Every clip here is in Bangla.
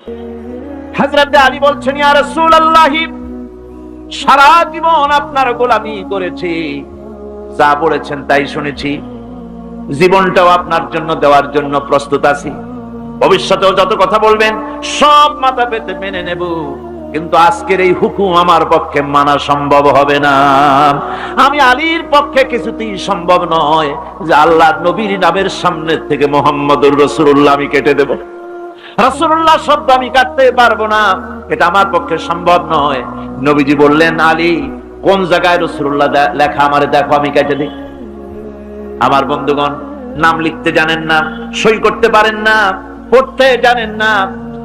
হযরত আলী বলছেন, ইয়া রাসূলুল্লাহ, সারা জীবন আপনার গোলামি করেছি, যা বলেছেন তাই শুনেছি, জীবনটাও আপনার জন্য দেওয়ার জন্য প্রস্তুত আছি, ভবিষ্যতেও যত কথা বলবেন সব মাথা পেতে মেনে নেব, কিন্তু আজকের এই হুকুম আমার পক্ষে মানা সম্ভব হবে না। আমি আলীর পক্ষে কিছুতেই সম্ভব নয় যে আল্লাহর নবীর নামের সামনে থেকে মুহাম্মদুর রাসূলুল্লাহ আমি কেটে দেব। রাসূলুল্লাহ শব্দ আমি কাটতে পারবো না, এটা আমার পক্ষে সম্ভব নয়। নবীজি বললেন, আলী, কোন জায়গায় রাসূলুল্লাহ লেখা আমারে দেখো, আমি কেটে দিই। আমার বন্ধুগণ, নাম লিখতে জানেন না, সই করতে পারেন না, পড়তে জানেন না,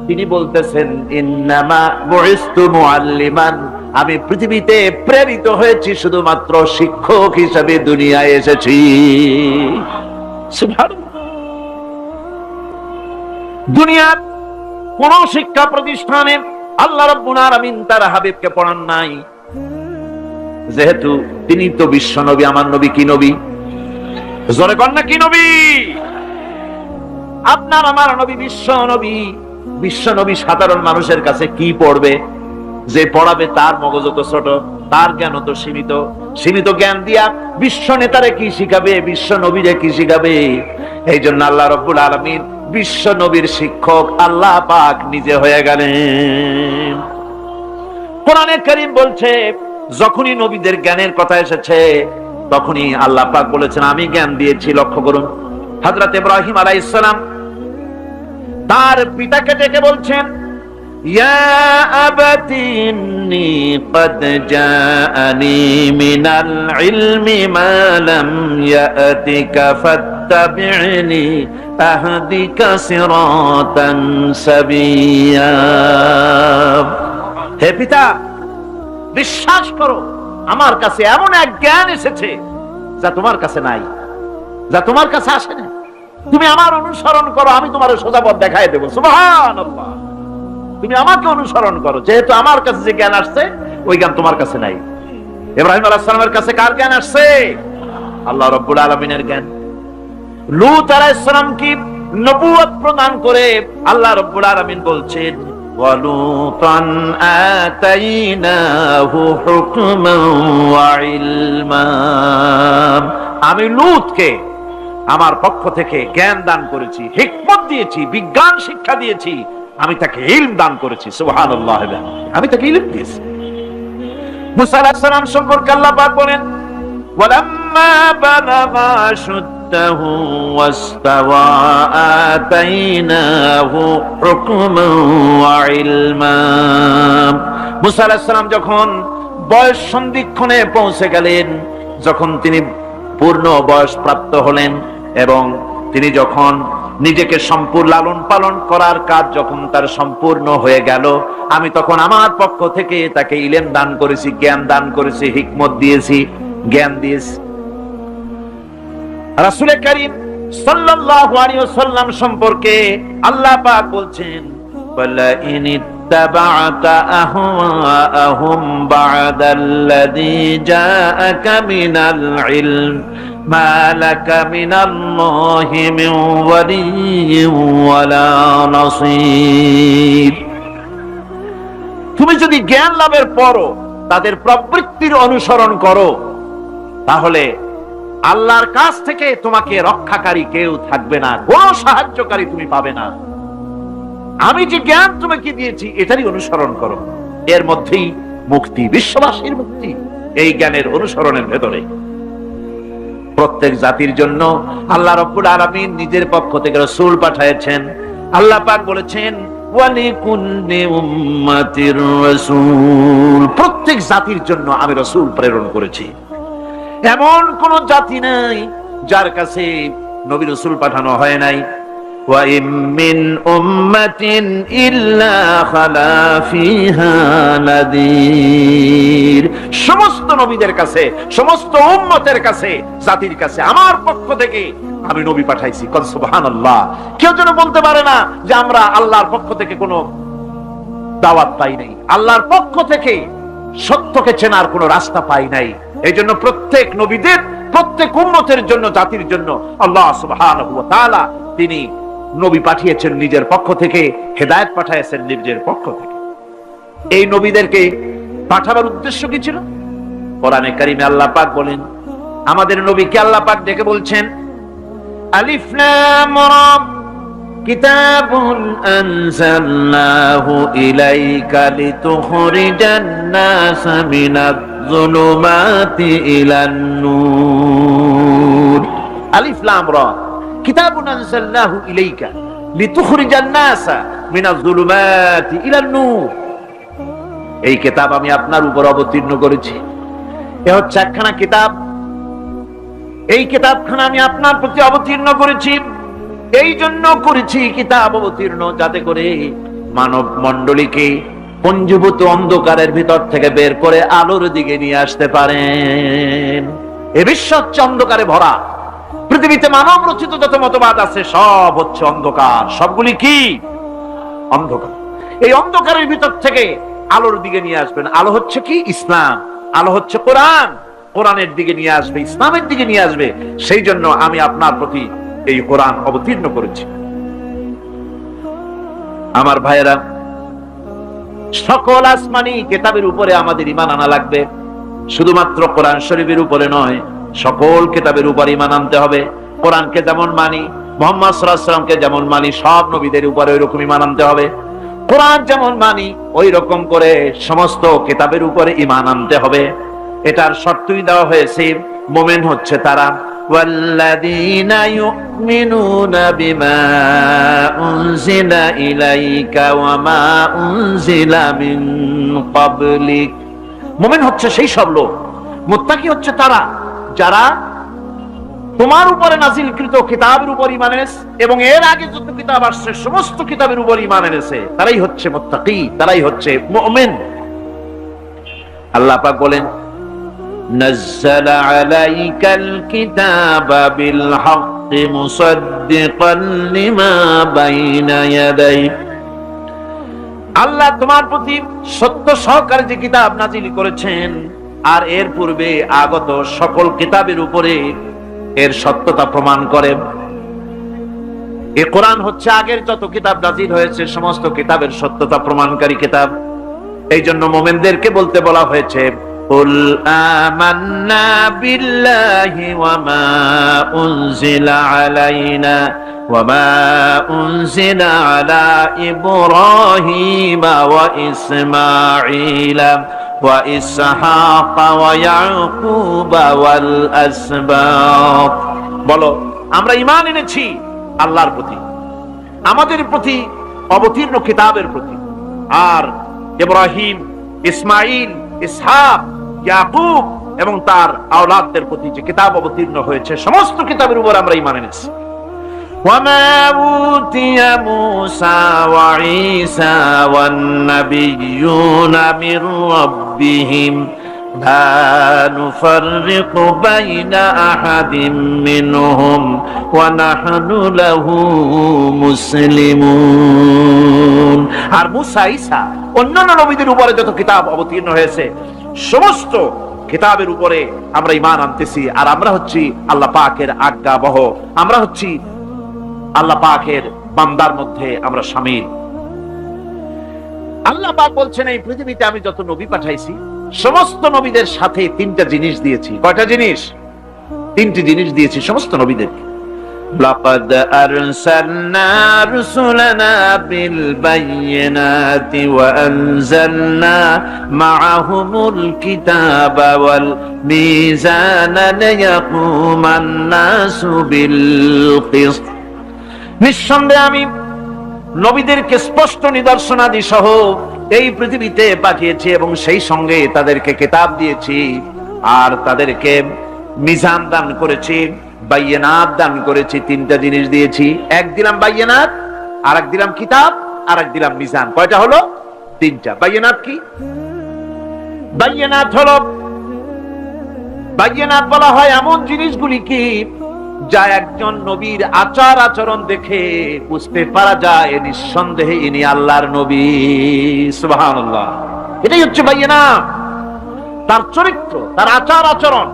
তিনি বলতেছেন, ইন্নামা বুইস্তু মুআল্লিমান, আমি পৃথিবীতে প্রেরিত হয়েছি শুধুমাত্র শিক্ষক হিসেবে দুনিয়ায় এসেছি। সুবহানাল্লাহ। দুনিয়ার কোন শিক্ষা প্রতিষ্ঠানে আল্লাহ রাব্বুল আলামিন তার হাবিবকে পড়ান নাই, যেহেতু তিনি তো বিশ্ব নবী। আমার নবী কি নবী? জোরে কর না, কি নবী? আপনার আমার নবী বিশ্ব নবী। বিশ্ব নবী সাধারণ মানুষের কাছে কি পড়বে? যে পড়াবে তার মগজ তো ছোট, তার জ্ঞান তো সীমিত। সীমিত জ্ঞান দিয়া বিশ্ব নেতারে কি শিখাবে, বিশ্ব নবীরে কি শিখাবে? এই জন্য আল্লাহ রাব্বুল আলামিন বিশ্ব নবীর শিক্ষক আল্লাহ পাক নিজে হয়ে গেলেন। কোরআনে কারীম বলছে, যখনই নবীদের জ্ঞানের কথা এসেছে তখনই আল্লাহ পাক বলেছেন, আমি জ্ঞান দিয়েছি। লক্ষ্য করুন, হযরত ইব্রাহিম আলাইহিস সালাম তার পিতাকে ডেকে বলছেন, ইয়া আবাতি ইন্নী ক্বাদ জাআনি মিনাল ইলমি মা লাম ইয়াতিকা ফাত্তাবি'নি আহদিকা সিরাতান সাবিয়্যা। হে পিতা, বিশ্বাস করো, আমার কাছে এমন এক জ্ঞান এসেছে যা তোমার কাছে নাই, যা তোমার কাছে আসে না। তুমি আমার অনুসরণ করো, আমি তোমার সোজা পথ দেখাই দেবো। সুবহানাল্লাহ। তুমি আমাকে অনুসরণ করো, যেহেতু আমার কাছে যে জ্ঞান আসছে ওই জ্ঞান তোমার কাছে নাই। ইব্রাহিম আলাইহিস সালামের কাছে কার জ্ঞান আসছে? আল্লাহ রাব্বুল আলামিনের জ্ঞান। লূত আলাইহিস সালাম কি নবুয়ত প্রদান করে আল্লাহ রাব্বুল আলামিন বলছেন, ওয়ালুতান আতাইনাহু হুকমান ওয়া ইলমা। আমি লূতকে আমার পক্ষ থেকে জ্ঞান দান করেছি, হিকমত দিয়েছি, বিজ্ঞান শিক্ষা দিয়েছি, আমি তাকে ইলম দান করেছি। সুবহানাল্লাহ। আমি তাকে ইলম দিয়েছি। মুসা আলাইহিস সালাম সম্পর্কে আল্লাহ পাক বলেন, ওয়ালাম্মা বালাগা আশুদ্দাহু ওয়াস্তাওয়া আতাইনাহু হুকমান ওয়া ইলমা। মুসা আলাইহিস সালাম যখন বয়স সন্ধিক্ষণে পৌঁছে গেলেন, যখন তিনি পূর্ণ বয়স প্রাপ্ত হলেন এবং তিনি যখন নিজেকে সম্পূর্ণ লালন পালন করার কাজ যখন তার সম্পূর্ণ হয়ে গেল, আমি তখন আমার পক্ষ থেকে তাকে ইলম দান করেছি, জ্ঞান দান করেছি, হিকমত দিয়েছি, জ্ঞান দিয়েছি। রাসূল কারীম সাল্লাল্লাহু আলাইহি ওয়াসাল্লাম সম্পর্কে আল্লাহ পাক বলছেন, ওয়ালা ইনিত্তাবা'তা আহওয়াআহুম বা'দাল্লাযী জাআকা মিনাল ইলম মা লাকা মিনাল্লাহি মিন ওয়ালিয়্যিন ওয়ালা নাসীর। তুমি যদি জ্ঞান লাভের পরও তাদের প্রবৃত্তির অনুসরণ করো, তাহলে আল্লাহর কাছ থেকে তোমাকে রক্ষাকারী কেউ থাকবে না, কোনো সাহায্যকারী তুমি পাবে না। আমি যে জ্ঞান তোমাকে দিয়েছি এটারই অনুসরণ করো, এর মধ্যেই মুক্তি, বিশ্ববাসীর মুক্তি এই জ্ঞানের অনুসরণের ভেতরে। প্রত্যেক জাতির জন্য আল্লাহ রাব্বুল আলামিন নিজের পক্ষ থেকে রাসূল পাঠিয়েছেন। আল্লাহ পাক বলেছেন, ওয়ালিকুল্লি উম্মাতির রাসূল, প্রত্যেক জাতির জন্য আমি রাসূল প্রেরণ করেছি। এমন কোন জাতি নাই যার কাছে নবী রাসূল পাঠানো হয় নাই। ওয়া ইম মিন উম্মাতিন ইল্লা খালা ফিহা নাযীর। সমস্ত নবীদের কাছে, সমস্ত উম্মতের কাছে, জাতির কাছে আমার পক্ষ থেকে আমি নবী পাঠাইছি। সুবহানাল্লাহ। কেউ যেন বলতে পারে না যে আমরা আল্লাহর পক্ষ থেকে কোনো দাওয়াত পাই নাই, আল্লাহর পক্ষ থেকে সত্যকে চেনার কোনো রাস্তা পাই নাই। এই জন্য প্রত্যেক নবীদের, প্রত্যেক উম্মতের জন্য, জাতির জন্য আল্লাহ সুবহানাহু ওয়া তাআলা তিনি নবী পাঠিয়েছেন নিজের পক্ষ থেকে, হেদায়েত পাঠিয়েছেন নিজের পক্ষ থেকে। এই নবীদেরকে পাঠাবার উদ্দেশ্য কি ছিল? কোরআনে কারিমে আল্লাহ পাক বলেন, আমাদের নবীকে আল্লাহ পাক ডেকে বলছেন, আলিফ লাম রা কিতাবুন আনজালনাহু ইলাইকা লিতুখরিজান নাসা মিনাজ যুলুমাতি ইলান নূর। আলিফ লাম রা কিতাবুন আনজালনাহু ইলাইকা লিতুখরিজান নাসা মিনাজ যুলুমাতি ইলান নূর। এই কিতাব আমি আপনার উপর অবতীর্ণ করেছি। এ হচ্ছে একখানা কিতাব। এই কিতাবখানা আমি আপনার প্রতি অবতীর্ণ করেছি। এই জন্য করেছি কিতাব অবতীর্ণ, যাতে করে মানব মণ্ডলীকে পঞ্জীভূত অন্ধকারের ভিতর থেকে বের করে আলোর দিকে নিয়ে আসতে পারেন। এ বিশ্ব হচ্ছে অন্ধকারে ভরা। পৃথিবীতে মানব রচিত যত মতবাদ আছে সব হচ্ছে অন্ধকার। সবগুলি কি? অন্ধকার। এই অন্ধকারের ভিতর থেকে আলোর দিকে নিয়ে আসবেন। আলো হচ্ছে কি? ইসলাম। আলো হচ্ছে কোরআন। কোরআনের দিকে নিয়ে আসবে, ইসলামের দিকে নিয়ে আসবে। সেই জন্য আমি আপনার প্রতি এই কোরআন অবতীর্ণ করেছি। আমার ভাইয়েরা, সকল আসমানি কিতাবের উপরে আমাদের ঈমান আনা লাগবে। শুধুমাত্র কোরআন শরীফের উপরে নয়, সকল কিতাবের উপর ঈমান আনতে হবে। কোরআনকে যেমন মানি, মুহাম্মদ সাল্লাল্লাহু আলাইহি ওয়াসাল্লামকে যেমন মানি, সব নবীদের উপরে ওই রকম ঈমান আনতে হবে। কোরআন যেমন মানি ওই রকম করে সমস্ত কিতাবের উপরে ঈমান আনতে হবে। এটার শর্তই দেওয়া হয়েছে, মুমিন হচ্ছে তারা, ওয়াল্লাযীনা ইউমিনুনা বিমা উনজিলা ইলাইকা ওয়া মা উনজিলা মিন ক্বাবলিক। মুমিন হচ্ছে সেই সব লোক, মুত্তাকি হচ্ছে তারা যারা তোমার উপরে নাযিলকৃত কিতাবের উপর ঈমান এনেছে এবং এর আগে যত কিতাব আসছে সমস্ত কিতাবের উপর ঈমান এনেছে। তারাই হচ্ছে মুত্তাকি, তারাই হচ্ছে মুমিন। আল্লাহ পাক বলেন, نزل عليك الكتاب بالحق مصدقا لما بين يديه। আল্লাহ তোমার প্রতি সত্য সহকারে যে কিতাব নাজিল করেছেন আর এর পূর্বে আগত সকল কিতাবের উপরে এর সত্যতা প্রমাণ করে। এই কোরআন হচ্ছে আগের যত কিতাব নাজিল হয়েছে সমস্ত কিতাবের সত্যতা প্রমাণকারী কিতাব। এই জন্য মুমিনদেরকে বলতে বলা হয়েছে, قل آمنا بالله وما أنزل علينا وما أنزل على إبراهيم وإسماعيل وإسحاق ويعقوب والأسباط। বলো, আমরা ঈমান এনেছি আল্লাহর প্রতি, আমাদের প্রতি অবতীর্ণ কিতাবের প্রতি, আর ইব্রাহিম, ইসমাইল, ইসহাক, ইয়াকুব এবং তার আওলাদদের প্রতি যে কিতাব অবতীর্ণ হয়েছে সমস্ত কিতাবের উপর আমরা ঈমান এনেছি। وما أوتي موسى وعيسى والنبيون من ربهم لا نفرق بين أحد منهم ونحن له مسلمون। আর মুসা, ঈসা, অন্যান্য নবীদের উপরে যত কিতাব অবতীর্ণ হয়েছে সমস্ত কিতাবের উপরে আমরা ঈমান আনতেছি। আর আমরা হচ্ছি আল্লাহ পাকের আজ্ঞাবহ, আমরা হচ্ছি আল্লাহ পাকের বান্দার মধ্যে আমরা শামিল। আল্লাহ পাক বলছেন, এই পৃথিবীতে আমি যত নবী পাঠাইছি সমস্ত নবীদের সাথে তিনটা জিনিস দিয়েছি। কয়টা জিনিস? তিনটি জিনিস দিয়েছি সমস্ত নবীদেরকে। لقد أرسلنا رسلنا بالبينات وأنزلنا معهم الكتاب والميزان ليقوم الناس بالقسط। নিঃসন্দেহে আমি নবীদেরকে স্পষ্ট নিদর্শনাদি সহ এই পৃথিবীতে পাঠিয়েছি এবং সেই সঙ্গে তাদেরকে কিতাব দিয়েছি আর তাদেরকে মিজান দান করেছি, বাইয়িনাত দান করেছি। তিনটা জিনিস দিয়েছি, এক দিলাম বাইয়িনাত, আর এক দিলাম কিতাব, আর এক দিলাম মিজান। কয়টা হলো? তিনটা। বাইয়িনাত কি? বাইয়িনাত হলো, বাইয়িনাত বলা হয় এমন জিনিসগুলি কি যা একজন নবীর আচার আচরণ দেখে বুঝতে পারা যায় নিঃসন্দেহে ইনি আল্লাহর নবী। সুবহানাল্লাহ। এটাই হচ্ছে বাইয়িনাত। তার চরিত্র, তার আচার আচরণ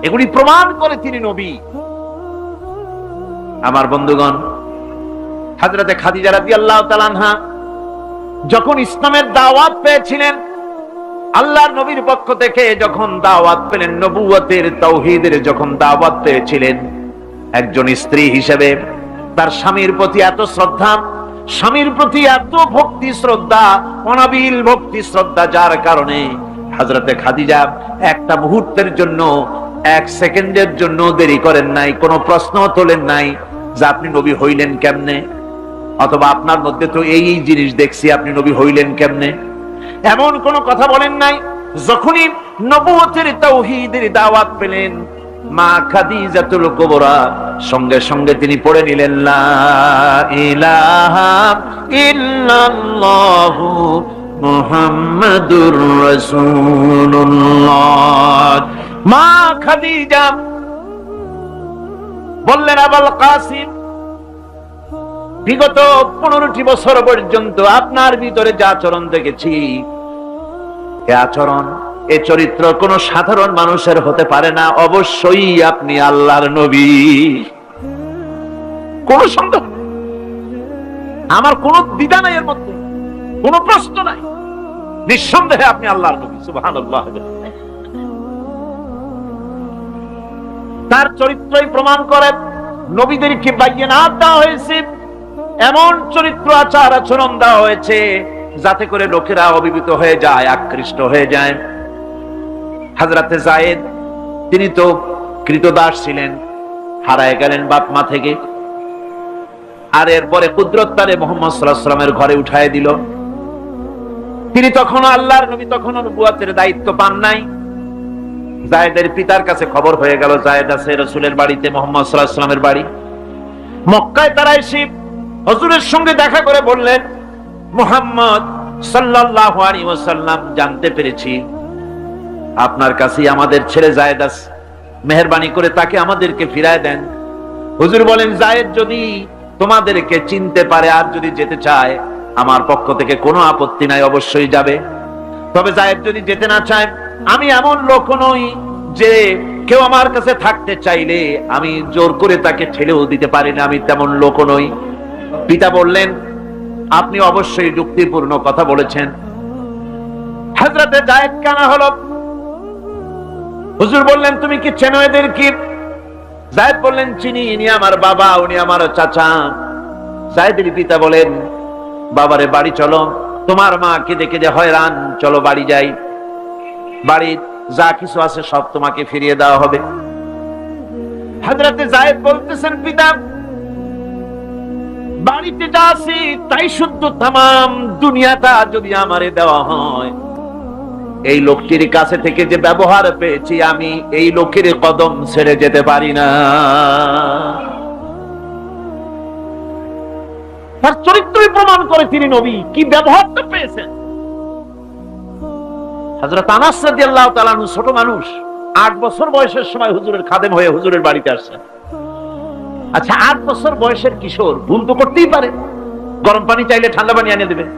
এগুলি প্রমাণ করে তিনি নবী। আমার বন্ধুগণ, হযরতে খাদিজা রাদিয়াল্লাহু তাআলা আনহা যখন ইসলামের দাওয়াত পেয়েছিলেন, আল্লাহর নবীর পক্ষ থেকে যখন দাওয়াত পেলেন, নবুয়তের তাওহীদের যখন দাওয়াত পেয়েছিলেন, একজন স্ত্রী হিসেবে তার স্বামীর প্রতি এত শ্রদ্ধা, স্বামীর প্রতি এত ভক্তি শ্রদ্ধা, অনাবিল ভক্তি শ্রদ্ধা, যার কারণে হযরতে খাদিজা একটা মুহূর্তের জন্য, এক সেকেন্ডের জন্য দেরি করেন নাই, কোনো প্রশ্ন তোলেন নাই যে আপনি নবী হইলেন কেমনে, অথবা আপনার মধ্যে তো এই জিনিস দেখছি, আপনি নবী হইলেন কেমনে, এমন কোন কথা বলেন নাই। যখনই নবুয়তের তাওহীদের দাওয়াত পেলেন, মা খাদিজাতুল কুবরা সঙ্গে সঙ্গে তিনি পড়ে নিলেন লা ইলাহা ইল্লাল্লাহু মুহাম্মাদুর রাসূলুল্লাহ। মা খাদিজা বললেন, আবুল কাসিম, বিগত 15টি বছর পর্যন্ত আপনার ভিতরে যে আচরণ দেখেছি, এ আচরণ, এ চরিত্র কোন সাধারণ মানুষের হতে পারে না, অবশ্যই আপনি আল্লাহর নবী, কোন সন্দেহ, আমার কোন দ্বিধা নাই, এর মধ্যে কোন প্রশ্ন নাই, নিঃসন্দেহে আপনি আল্লাহর নবী। সুবহানাল্লাহ। তার চরিত্রই প্রমাণ করে নবীদেরকে বায়নাত দেওয়া হয়েছে, এমন চরিত্র আচার আচরণ দেওয়া হয়েছে যাতে করে লোকেরা অভিভূত হয়ে যায়, আকৃষ্ট হয়ে যায়। হযরতে যায়েদ, তিনি তো কৃতদাস ছিলেন, হারায় গেলেন বাপ মা থেকে, আর এরপরে কুদরত তারে মুহাম্মদ সাল্লাল্লাহু আলাইহি ওয়াসাল্লামের ঘরে উঠায় দিল। তিনি তখন আল্লাহর নবী, তখন নবুয়তের দায়িত্ব পান নাই। যায়েদের পিতার কাছে খবর হয়ে গেল যায়েদ আছে রাসূলের বাড়িতে, মুহাম্মদ সাল্লাল্লাহু আলাইহি ওয়াসাল্লামের বাড়ি মক্কায়। তারা এসে হুজুরের সঙ্গে দেখা করে বললেন, মুহাম্মদ সাল্লাল্লাহু আলাইহি ওয়াসাল্লাম, জানতে পেরেছি আপনার কাছেই আমাদের ছেলে যায়েদ আছে, মেহেরবানি করে তাকে আমাদেরকে ফিরায় দেন। হুজুর বলেন, যায়েদ যদি তোমাদেরকে চিনতে পারে আর যদি যেতে চায়, আমার পক্ষ থেকে কোনো আপত্তি নাই, অবশ্যই যাবে। তবে যায়েদ যদি যেতে না চায়, আমি এমন লোক নই যে কেউ আমার কাছে থাকতে চাইলে আমি জোর করে তাকে ঠেলেও দিতে পারি না, আমি তেমন লোক নই। পিতা বললেন, আপনি অবশ্যই যুক্তিপূর্ণ কথা বলেছেন। হযরতে যায়েদ কানা হলো। হুজুর বললেন, তুমি কি চেনো এদের? কি? যায়েদ বললেন, চিনি, ইনি আমার বাবা, উনি আমার চাচা। যায়েদের পিতা বলেন, বাবারে বাড়ি চলো, তোমার মা কেঁদে কেঁদে হয়রান, চলো বাড়ি যাই, বাড়ির যা কিছু আছে সব তোমাকে ফিরিয়ে দেওয়া হবে। হযরতে যায়েদ বলতেছেন, পিতা, বাড়িতে যা আছে তাই শুদ্ধ, তামাম দুনিয়াটা যদি আমারে দেওয়া হয়, এই লোকটির কাছে থেকে যে ব্যবহার পেয়েছি, আমি এই লোকের কদম ছেড়ে যেতে পারি না। তার চরিত্রই প্রমাণ করে তিনি নবী, কি ব্যবহারটা পেয়েছেন। হযরত আনাস রাদিয়াল্লাহু তাআলা আনহু ছোট মানুষ, 8 বছর বয়সের সময় হুজুরের খাদেম হয়ে হুজুরের বাড়িতে আসছেন। আচ্ছা, 8 বছর বয়সের কিশোর ভুল তো করতেই পারে, গরম পানি চাইলে ঠান্ডা পানি এনে দেবেন,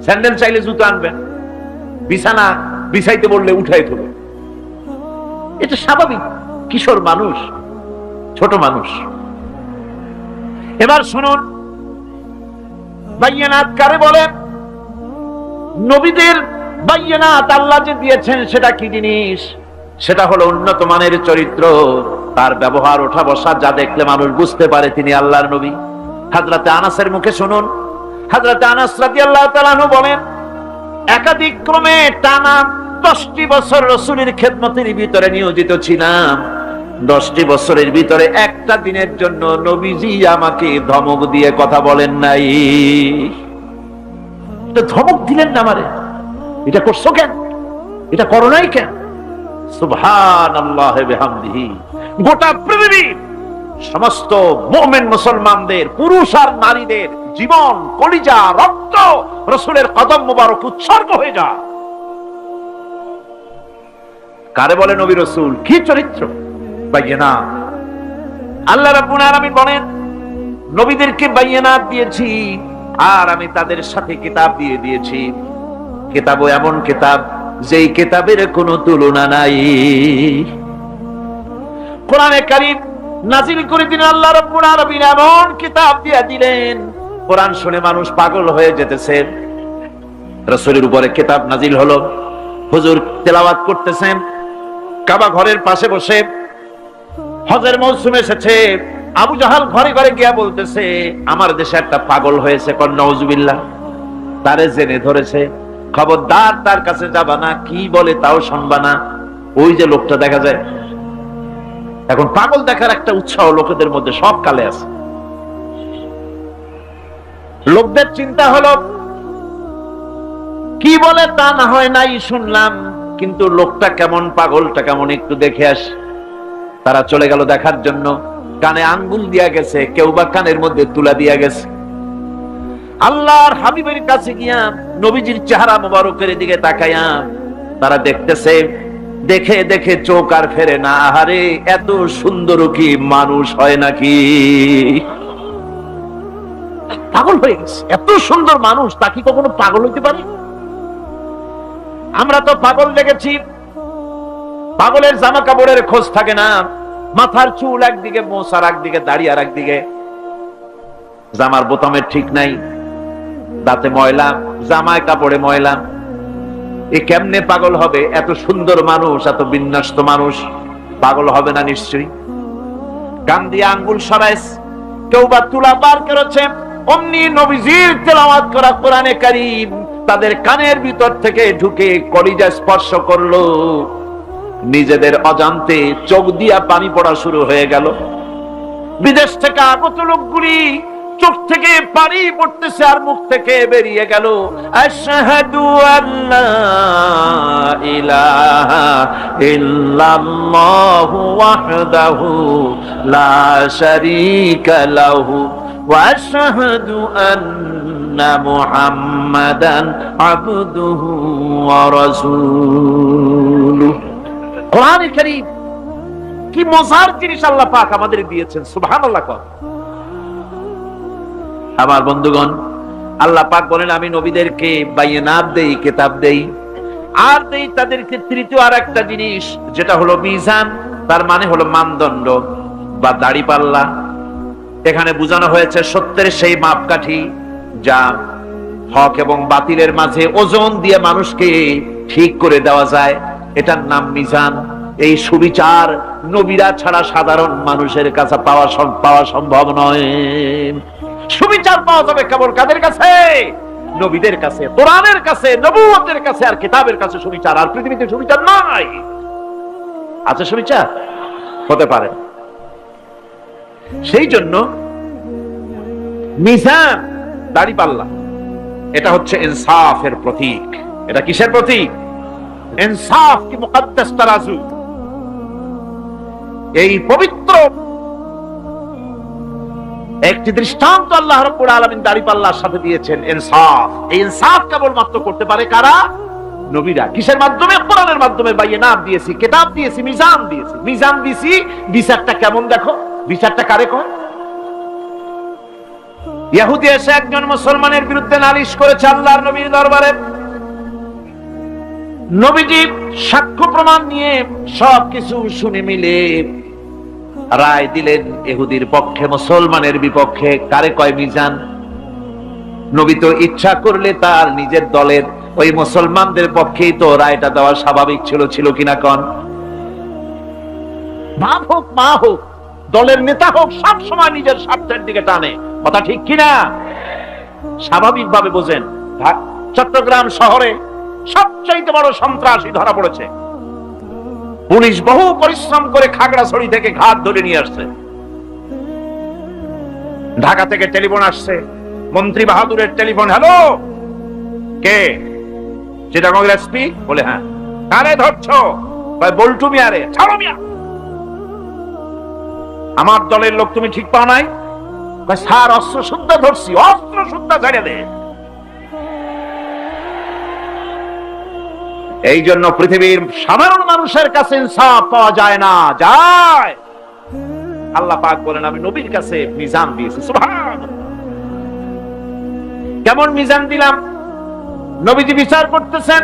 স্যান্ডেল চাইলে জুতো আনবেন, বিছানা বিছাইতে বললে উঠাই দেবে, এটা স্বাভাবিক, কিশোর মানুষ, ছোট মানুষ। এবার শুনুন, বায়নাত কারে বলে? নবীদের বায়নাত আল্লাহ যে দিয়েছেন সেটা কি জিনিস? সেটা হলো উন্নত মানের চরিত্র, তার ব্যবহার, ওঠা বসা যা দেখলে মানুষ বুঝতে পারে তিনি আল্লাহর নবী। হযরতে আনাসের মুখে শুনুন, হযরতে আনাস রাদিয়াল্লাহু তাআলা আনহু বলেন, একাধিক ক্রমে টানা 10টি বছর রাসূলের খেদমতের ভিতরে নিয়োজিত ছিলাম। 10টি বছরের ভিতরে একটা দিনের জন্য নবীজি আমাকে ধমক দিয়ে কথা বলেন নাই। এটা ধমক দিলেন না আমারে, এটা করছো কেন, এটা করো নাই কেন? সুবহানাল্লাহি বিহামদিহি। গোটা পৃথিবীর সমস্ত মুমিন মুসলমানদের, পুরুষ আর নারীদের জীবন, কলিজা, রক্ত রাসূলের কদম মোবারক উৎসর্গ হয়ে যায়। কারে বলে নবী রাসূল? কি চরিত্র! বায়নাত। আল্লাহ রাব্বুল আলামিন বলেন, নবীদেরকে বায়নাত দিয়েছি আর আমি তাদের সাথে কিতাব দিয়ে দিয়েছি। কিতাবও এমন কিতাব যেই কিতাবের কোনো তুলনা নাই। কোরআনে কারীম নাযিল করে দিলেন আল্লাহ রাব্বুল আলামিন, এমন কিতাব দিয়ে দিলেন কোরআন শুনে মানুষ পাগল হয়ে যেতেছে। রাসূলের উপরে কিতাব নাজিল হলো, হুজুর তেলাওয়াত করতেছেন কাবা ঘরের পাশে বসে। হজের মৌসুম এসেছে, আবু জাহাল ঘরে ঘরে গিয়া বলতেছে আমার দেশে একটা পাগল হয়েছে, কোন নাউজুবিল্লাহ। তারে জেনে ধরেছে, খবরদার তার কাছে যাবা না, কি বলে তাও শুনবা না। ওই যে লোকটা দেখা যায় এখন, পাগল দেখার একটা উৎসাহ লোকেদের মধ্যে সব কালে আছে। লোকদের চিন্তা হলো কি বলে তা না হয় নাই শুনলাম, কিন্তু লোকটা কেমন, পাগলটা কেমন একটু দেখে আস। তারা চলে গেল দেখার জন্য। কানে আঙ্গুল দিয়া গেছে, কেউ বা কানের মধ্যে তুলা দিয়া গেছে। আল্লাহর হাবিবের কাছে গিয়া নবীজির চেহারা মোবারকের দিকে তাকাইয়া তারা দেখতেছে, দেখে দেখে চোখ আর ফেরে না। আহারে, এত সুন্দর কি মানুষ হয় নাকি? পাগল হয়ে গেছে। এত সুন্দর মানুষ, তা কি কখনো পাগল হইতে পারে? আমরা তো পাগল দেখেছি, পাগলের জামা কাপড়ের খোঁজ থাকে না, মাথার চুল একদিকে, মোছার একদিকে, দাড়ি আর একদিকে, জামার বোতামের ঠিক নাই, দাঁতে ময়লা, জামায় কাপড়ে ময়লা। এ কেমনে পাগল হবে? এত সুন্দর মানুষ, এত বিন্যস্ত মানুষ, পাগল হবে না নিশ্চয়ই। কান দিয়ে আঙ্গুল সরাইস, কেউ বা তুলা পার করেছে। অমনি নবীজির তেলাওয়াত করা কোরআনে কারীম তাদের কানের ভিতর থেকে ঢুকে কলিজা স্পর্শ করলো। নিজেদের অজান্তে চোখ দিয়া পানি পড়া শুরু হয়ে গেল। বিদেশ থেকে আগত লোকগুলি চোখ থেকে পানি পড়তেছে আর মুখ থেকে বেরিয়ে গেল আশহাদু আল্লা ইলাহা ইল্লাল্লাহু ওয়াহদাহু লা শারীকা লাহু ওয়া আশহাদু আন্না মুহাম্মাদান আবদুহু ওয়া রাসূলুহু। কোরআনে কারীম কি মজার জিনিস আল্লাহ পাক আমাদের দিয়েছেন, সুবহানাল্লাহ। আমার বন্ধুগণ, আল্লাহ পাক বলেন আমি নবীদেরকে বায়িনাত দেই, কিতাব দেই, আর দেই তাদেরকে তৃতীয় আর একটা জিনিস, যেটা হলো মিজান। তার মানে হলো মানদণ্ড বা দাড়িপাল্লা। এখানে বোঝানো হয়েছে সত্যের সেই মাপকাঠি যা হক এবং বাতিলের মাঝে ওজন দিয়ে মানুষকে ঠিক করে দেওয়া যায়, এটার নাম মিজান। এই সুবিচার নবীরা ছাড়া সাধারণ মানুষের কাছে পাওয়া সম্ভব নয়। সুবিচার পাওয়া যাবে কেবল কাদের কাছে? নবীদের কাছে, কোরআনের কাছে, নবুয়তের কাছে আর কিতাবের কাছে সুবিচার। আর পৃথিবীতে সুবিচার নাই। আছে সুবিচার? হতে পারে। সেই জন্য মিজান, দাড়িপাল্লা, এটা হচ্ছে ইনসাফের প্রতীক। এটা কিসের প্রতীক? ইনসাফ কি মুকদ্দাস তারাজু। এই পবিত্র একটি দৃষ্টান্ত আল্লাহ রাব্বুল আলামিন দাড়িপাল্লার সাথে দিয়েছেন, ইনসাফ। এই ইনসাফ কেবলমাত্র করতে পারে কারা? নবীরা। কিসের মাধ্যমে? কোরআনের মাধ্যমে। বায়িনাত দিয়েছি, কিতাব দিয়েছি, মিজান দিয়েছি। মিজান দিয়েছি, বিচারটা কেমন দেখো। বিচারটা কারে কয়? ইহুদি এসে একজন মুসলমানের বিরুদ্ধে নালিশ করেছে আল্লাহর নবীর দরবারে। নবীজি সাক্ষ্য প্রমাণ নিয়ে সবকিছু শুনে মিলে রায় দিলেন ইহুদির পক্ষে, মুসলমানের বিপক্ষে। কারে কয় মিজান? নবী তো ইচ্ছা করলে তার নিজের দলের ওই মুসলমানদের পক্ষেই তো রায়টা দেওয়া স্বাভাবিক ছিল, ছিল কিনা কন? বাপ হোক, মা হোক, দলের নেতা হোক, সব সময় নিজের স্বার্থের দিকে টানে। কথা ঠিক কিনা? স্বাভাবিকভাবে বোঝেন। চট্টগ্রাম শহরে সবচাইতে বড় সন্ত্রাসী ধরা পড়েছে। পুলিশ বহু পরিশ্রম করে খাগড়াছড়ি থেকে ঘাট ধরে নিয়ে আসছে। ঢাকা থেকে টেলিফোন আসছে, মন্ত্রী বাহাদুরের টেলিফোন। হ্যালো, কে? চিটাগংয়ের এসপি? বলে হ্যাঁ। কারে ধরছো? বল্টু মিয়া রে। ছাড়ো মিয়া, আমার দলের লোক তুমি ঠিক পাও নাই? স্যার অস্ত্র শুদ্ধা ধরছি। অস্ত্র শুদ্ধা ছেড়ে দে। এই জন্য পৃথিবীর সাধারণ মানুষের কাছে ইনসাফ পাওয়া যায় না। যায় আল্লাহ পাক বলেন আমি নবীর কাছে মিজান দিয়েছি। সুবহানাল্লাহ। কেমন মিজান দিলাম? নবীজি বিচার করতেছেন,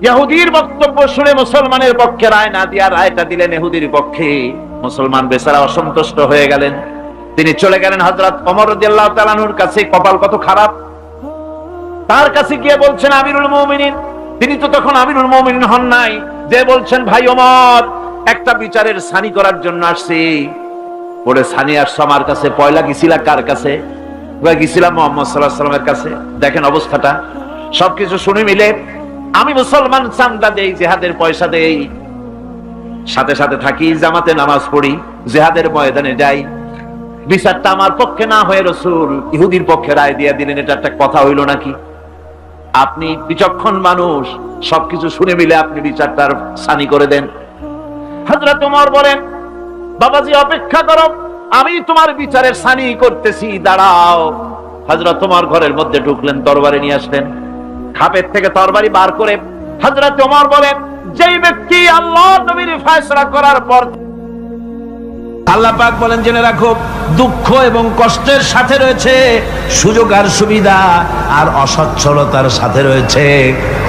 ইহুদির বক্তব্য শুনে মুসলমানের পক্ষে রায় না দিয়া রায়টা দিলেন ইহুদির পক্ষে। মুসলমান বেচারা অসন্তুষ্ট হয়ে গেলেন। তিনি চলে গেলেন হযরত ওমর রাদিয়াল্লাহু তাআলা আনহুর কাছে। কপাল কত খারাপ, তার কাছে গিয়ে বলছেন আমিরুল মুমিনিন, তিনি তো তখন আমিরুল মুমিনিন হন নাই, যে বলছেন ভাই ওমর, একটা বিচারের সানি করার জন্য আসছি। বলে সানি আসছো আমার কাছে, পয়লা গেছিলা কার কাছে? গেছিলাম মুহাম্মদ সাল্লাল্লাহু আলাইহি ওয়াসাল্লামের কাছে। দেখেন অবস্থাটা, সবকিছু শুনে মিলে আমি মুসলমান, চান্দা দেই, জিহাদের পয়সা দেই, সাথে সাথে থাকি, জামাতে নামাজ পড়ি, জিহাদের ময়দানে যাই, বিচারটা আমার পক্ষে না হয়ে রাসূল ইহুদির পক্ষে রায় দিয়ে দিলেন, এটা একটা কথা হইল নাকি? আপনি বিচক্ষণ মানুষ, সবকিছু শুনে মিলে আপনি বিচারটার সানি করে দেন। হযরত ওমর বলেন বাবাজি অপেক্ষা করো, আমি তোমার বিচারের সানি করতেছি, দাঁড়াও। হযরত ওমর ঘরের মধ্যে ঢুকলেন, তরবারি নিয়ে আসলেন, খাপের থেকে তরবারি বার করে হযরত ওমর বলেন যেই ব্যক্তি আল্লাহর নবীর ফয়সালা করার পর, আল্লাহ পাক বলেন জেনে রাখো, দুঃখ এবং কষ্টের সাথে রয়েছে সুযোগ আর সুবিধা, আর অসচ্ছলতার সাথে রয়েছে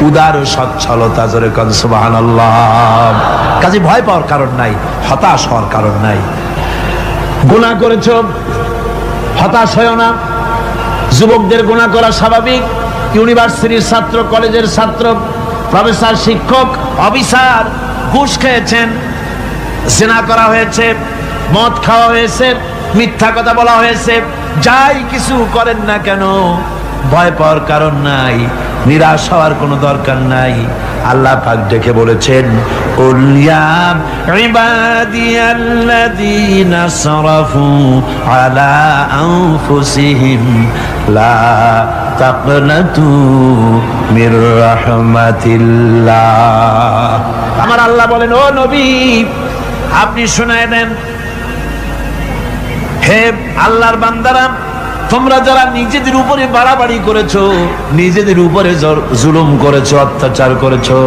উদার সচ্ছলতা। জোরে কোন সুবহানাল্লাহ। কাজে ভয় পাওয়ার কারণ নাই, হতাশ হওয়ার কারণ নাই। গুনাহ করেছো, হতাশ হয়ো না। যুবকদের গুনাহ করা স্বাভাবিক। ইউনিভার্সিটির ছাত্র, কলেজের ছাত্র, প্রফেসর, শিক্ষক, অফিসার, ঘুষ খেয়েছেন, জিনা করা হয়েছে, মদ খাওয়া হয়েছে, মিথ্যা কথা বলা হয়েছে, যাই কিছু করেন না কেন ভয় পাওয়ার কারণ নাই, নিরাশ হওয়ার কোনো দরকার নাই। আল্লাহ পাক ডেকে বলেছেন কুল ইয়া ইবাদিয়াল্লাযীনা সারাফু আলা আনফুসিহিম লা তাকনাতু মির রাহমাতিল্লাহ। আমার আল্লাহ বলেন ও নবী আপনি শুনায় দেন, হে আল্লাহর বান্দারা, তোমরা যারা নিজেদের উপরে বাড়াবাড়ি করেছো, নিজেদের উপরে জুলুম করেছো, অত্যাচার করেছো,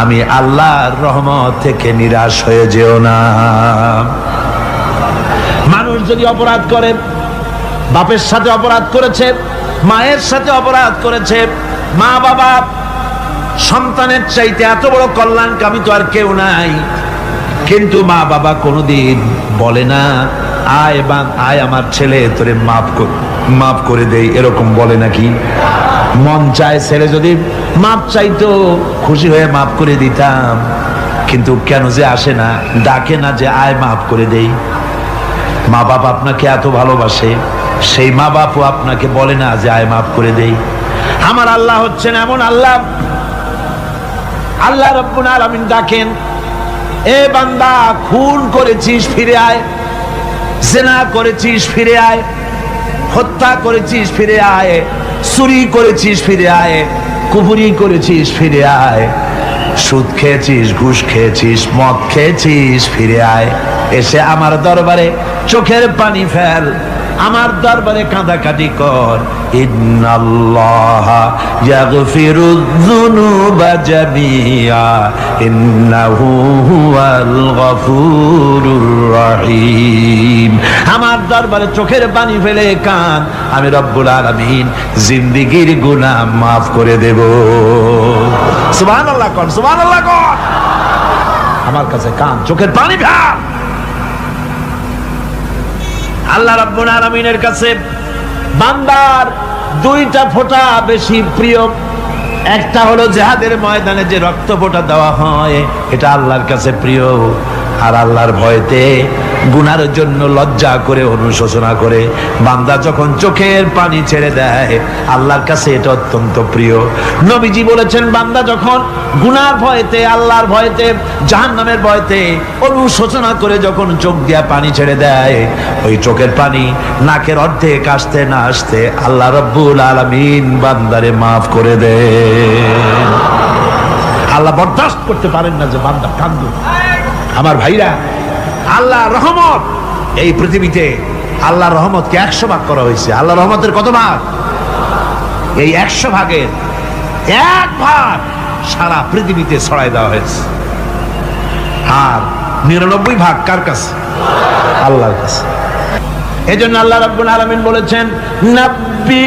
আমি আল্লাহর রহমত থেকে নিরাশ হয়ে যেও না। মানুষ যদি অপরাধ করে, বাপের সাথে অপরাধ করেছে, মায়ের সাথে অপরাধ করেছে, মা বাবা সন্তানের চাইতে এত বড় কল্যাণকামী তো আর কেউ নাই, কিন্তু মা বাবা কোনোদিন বলে না আয় আমার ছেলে তোরে মাফ করে দেই, এরকম বলে নাকি? মন চায় ছেলে যদি মাপ চাইতো, খুশি হয়ে মাফ করে দিতাম, কিন্তু কেন যে আসে না, ডাকে না যে আয় মাফ করে দেই। মা বাপ আপনাকে এত ভালোবাসে, সেই মা বাপও আপনাকে বলে না যে আয় মাফ করে দেই। আমার আল্লাহ হচ্ছেন এমন আল্লাহ, আল্লাহ রাব্বুল আলামিন ডাকেন, এ বান্দা খুন করেছিস ফিরে আয়, জিনা করেছিস ফিরে আয়, হত্যা করেছিস ফিরে আয়, চুরি করেছিস ফিরে আয়, কুফরি করেছিস ফিরে আয়, সুদ খেয়েছিস, ঘুষ খেয়েছিস, মদ খেয়েছিস ফিরে আয়, এসে আমার দরবারে চোখের পানি ফেল, আমার দরবারে কাঁদাকাটি কর। ইন্নাল্লাহা ইয়াগফিরুয যুনুবা জামিআ ইন্নাহু হুয়াল গফুরুর রহিম। আমার দরবারে চোখের পানি ফেলে কান, আমি রব্বুল আলামিন জিন্দেগীর গুনাহ মাফ করে দেব। সুবহানাল্লাহ কোন, সুবহানাল্লাহ কোন। আমার কাছে কান, চোখের পানি ফেল। আল্লাহ রাব্বুল আলামিনের কাছে বান্দার দুইটা ফোঁটা বেশি প্রিয়। একটা হলো জিহাদের ময়দানে যে রক্ত ফোঁটা দেওয়া হয়, এটা আল্লাহর কাছে প্রিয়। আর আল্লাহর ভয়তে গুনার জন্য লজ্জা করে, অনুশোচনা করে বান্দা যখন চোখের পানি ছেড়ে দেয়, আল্লাহর কাছে এটা অত্যন্ত প্রিয়। নবীজি বলেছেন বান্দা যখন গুনার ভয়তে, আল্লাহর ভয়তে, জাহান্নামের ভয়তে অনুশোচনা করে যখন চোখ দিয়া পানি ছেড়ে দেয়, ওই চোখের পানি নাকের অর্ধেক আসতে না আসতে আল্লাহ রাব্বুল আলামিন বান্দারে মাফ করে দেন। আল্লাহ বরদাস্ত করতে পারেন না যে বান্দা কান্দে। আমার ভাইরা, আল্লাহ রহমত এই পৃথিবীতে, আল্লাহ রহমতকে 100 ভাগ করা হয়েছে। আল্লাহ রহমতের কত ভাগ? এই 100 ভাগের 1 ভাগ সারা পৃথিবীতে ছড়াই দেওয়া হয়েছে। আর 99 ভাগ কার কাছে? আল্লাহর কাছে। এজন্য আল্লাহ রাব্বুল আলামিন বলেছেন, নাব্বি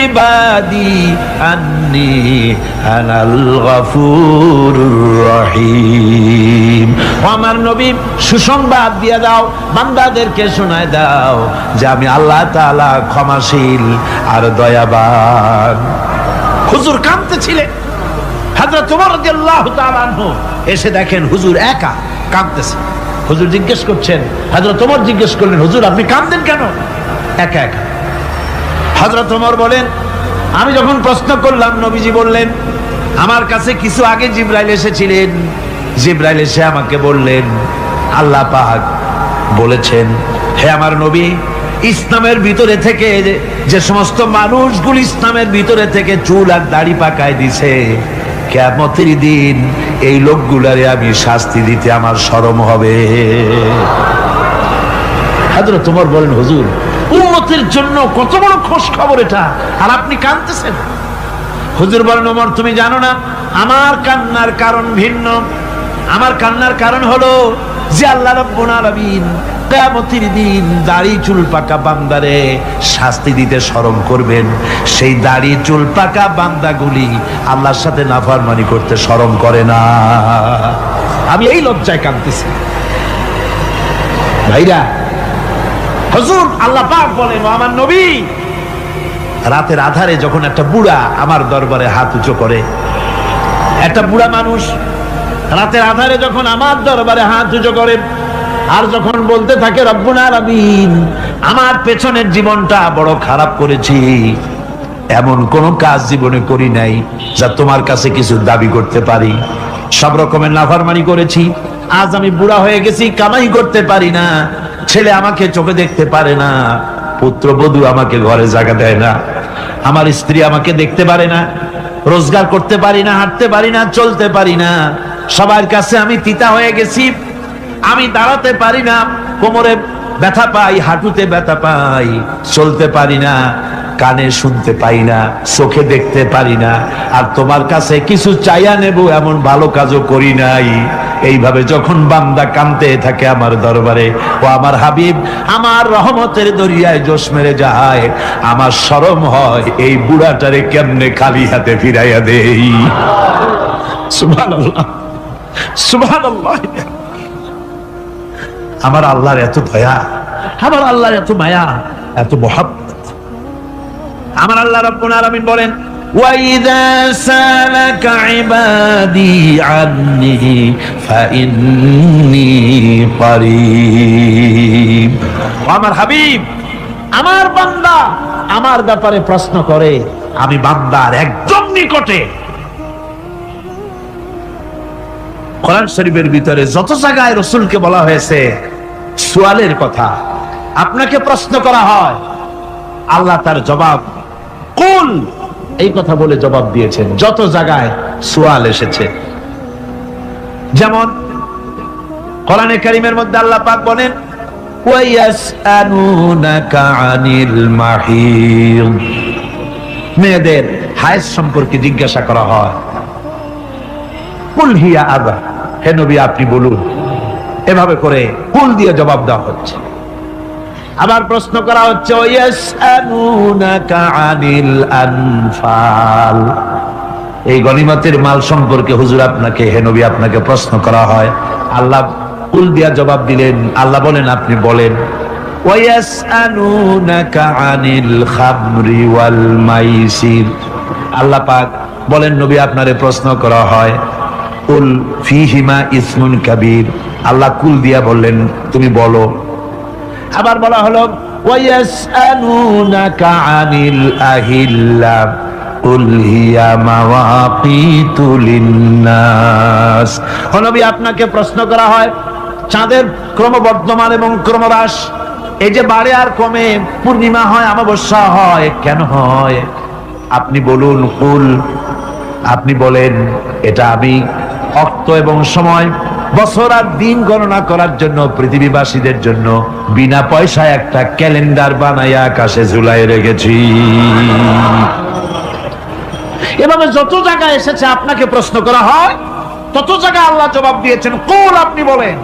ইবাদি আন্নি আনাল গফুরুর রহিম। ও আমার নবী, সুসংবাদ দিয়ে দাও, বান্দাদেরকে শোনায় দাও যে আমি আল্লাহ তাআলা ক্ষমাশীল আর দয়াবান। হুজুর কাঁদতেছিলেন। হযরত ওমর রাদিয়াল্লাহু তাআলা আনহু এসে দেখেন হুজুর একা কাঁদতেছে। হুজুর জিজ্ঞেস করছেন, হযরত ওমর জিজ্ঞেস করলেন, হুজুর আপনি কাঁদেন কেন একা একা? হযরত ওমর বলেন, আমি যখন প্রশ্ন করলাম নবীজি বললেন, আমার কাছে কিছু আগে জিবরাইল এসেছিলেন। জিবরাইল এসে আমাকে বললেন, আল্লাহ পাক বলেছেন, হে আমার নবী, ইসলামের ভিতরে থেকে যে সমস্ত মানুষগুলো ইসলামের ভিতরে থেকে চুল আর দাড়ি পাকায় দিছে, কিয়ামতের দিন এই লোকগুলারে আমি শাস্তি দিতে আমার শরম হবে। হযরত ওমর বলেন, হুজুর উম্মতের জন্য কত বড় খোশ খবর এটা, আর আপনি কাঁদতেছেন। হুজুর বলেন, ওমর তুমি জানো না আমার কান্নার কারণ ভিন্ন। আমার কান্নার কারণ হলো যে আল্লাহ রাব্বুল আলামিন কিয়ামতের দিন দাড়ি চুল পাকা বান্দারে শাস্তি দিতে শরম করবেন। সেই দাড়ি চুল পাকা বান্দাগুলি আল্লাহর সাথে নাফরমানি করতে শরম করে না। আমি এই লজ্জায় কাঁদতেছি। ভাইরা, হুজুর আল্লাহ পাক বলেন, আমার নবী, রাতের আধারে যখন একটা বুড়া আমার দরবারে হাত উঁচু করে, একটা বুড়া মানুষ রাতের আধারে যখন আমার দরবারে হাত উঁচু করে আর যখন বলতে থাকে, রব্বুল আলামিন আমার পেছনের জীবনটা বড় খারাপ করেছি, এমন কোন কাজ জীবনে করি নাই যা তোমার কাছে কিছু দাবি করতে পারি, সব রকমের নাফরমানি করেছি, আজ আমি বুড়া হয়ে গেছি, কামাই করতে পারি না, ছেলে আমাকে চোখে দেখতে পারে না, পুত্রবধূ আমাকে ঘরে জায়গা দেয় না, আমার স্ত্রী আমাকে দেখতে পারে না, রোজগার করতে পারি না, হাঁটতে পারি না, চলতে পারি না, সবার কাছে আমি তিতা হয়ে গেছি, আমি দাঁড়াতে পারি না, কোমরে ব্যথা পাই, হাঁটুতে ব্যথা পাই, চলতে পারি না, কানে শুনতে পাই না, চোখে দেখতে পারি না, আর তোমার কাছে কিছু চাইয়া নেব এমন ভালো কাজও করি নাই। এইভাবে যখন বান্দা কাঁদতে থাকে আমার দরবারে, ও আমার হাবিব আমার রহমতের দরিয়ায় জোশ মেরে যায়, আমার শরম হয় এই বুড়াটারে কেমনে খালি হাতে ফিরাইয়া দেই। সুবহানাল্লাহ, সুবহানাল্লাহ। আমার আল্লাহর এত দয়া, আমার আল্লাহর এত মায়া, এত মহব্বত। আমার আল্লাহ রাব্বুল আলামিন বলেন, وَإِذَا سَأَلَكَ عِبَادِي عَنِّي فَإِنِّي قَرِيبٌ। আমার হাবিব, আমার বান্দা আমার ব্যাপারে প্রশ্ন করে, আমি বান্দার একদম নিকটে। কোরআন শরীফের ভিতরে যত জায়গায় রাসূলকে বলা হয়েছে সুয়ালের কথা, আপনাকে প্রশ্ন করা হয়, আল্লাহ তার জবাব কুল এই কথা বলে জবাব দিয়েছেন। যত জায়গায় সুয়াল এসেছে, যেমন কোরআনে কারীমের মধ্যে আল্লাহ পাক বলেন, ওয়ায়াসআলুনাকা আনিল মাহিদ, মেয়েদের হায়েজ সম্পর্কে জিজ্ঞাসা করা হয়, কুল হিয়া আযা, হে নবী আপনি বলুন। এভাবে করে কুল দিয়ে জবাব দেওয়া হচ্ছে। আবার প্রশ্ন করা হচ্ছে, ওয়ায়াসআলুনাকা আনিল আনফাল, এই গনিমতের মাল সম্পর্কে হুজুর আপনাকে, হে নবী আপনাকে প্রশ্ন করা হয়। আল্লাহ কুল দিয়া জবাব দিলেন। আল্লাহ বলেন আপনি বলেন। ওয়ায়াসআলুনাকা আনিল খামরি ওয়াল মাইসির, আল্লাহ পাক বলেন নবী আপনারে প্রশ্ন করা হয়, কুল ফীহিমা ইসমুন কাবীর, আল্লাহ কুল দিয়া বললেন তুমি বলো। আবার বলা হলো, ওয়ায়াসআলুনাকা আনিল আহিল্লা কুল হিয়া মাওয়াকিতু লিন্নাস, ও নবী আপনাকে প্রশ্ন করা হয় চাঁদের ক্রমবর্ধমান এবং ক্রমহ্রাস, এই যে বাড়ে আর কমে, পূর্ণিমা হয় অমাবস্যা হয়, কেন হয় আপনি বলুন। কুল, আপনি বলেন এটা আমি অক্ত এবং সময়, বছর আর দিন গণনা করার জন্য পৃথিবীবাসীদের জন্য বিনা পয়সায় একটা ক্যালেন্ডার বানাইয়া আকাশে ঝুলাই রেখেছি। এভাবে যত জায়গায় এসেছে আপনাকে প্রশ্ন করা হয়, তত জায়গায় আল্লাহ জবাব দিয়েছেন কুল, আপনি বলেন।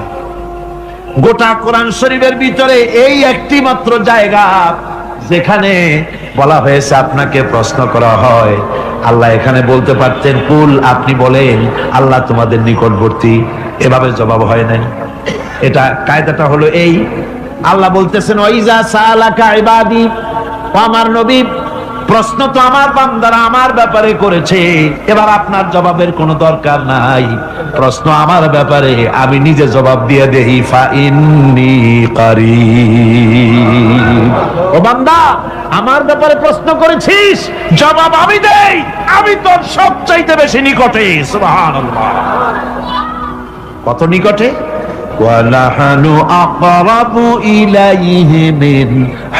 গোটা কোরআন শরীফের ভিতরে এই একটি মাত্র জায়গা যেখানে বলা হয়েছে আপনাকে প্রশ্ন করা হয়। আল্লাহ এখানে বলতে পারতেন কুল, আপনি বলেন আল্লাহ তোমাদের নিকটবর্তী, এভাবে জবাব হয় নাই। এটা কায়দাটা হলো এই, আল্লাহ বলতেছেন ওয়াইজা সালাকা ইবাদি, আমার নবী প্রশ্ন তো আমার বান্দারা আমার ব্যাপারে করেছে, এবার আপনার জবাবের কোনো দরকার নাই, প্রশ্ন আমার ব্যাপারে আমি নিজে জবাব দিয়ে দেই, ফা ইন্নী কারীব। ও বান্দা, আমার ব্যাপারে প্রশ্ন করেছিস, জবাব আমি দেই, আমি তোর সবচাইতে বেশি নিকটে। সুবহানাল্লাহ, কত নিকটে? وَنَحْنُ أَقْرَبُ إِلَيْهِ مِنْ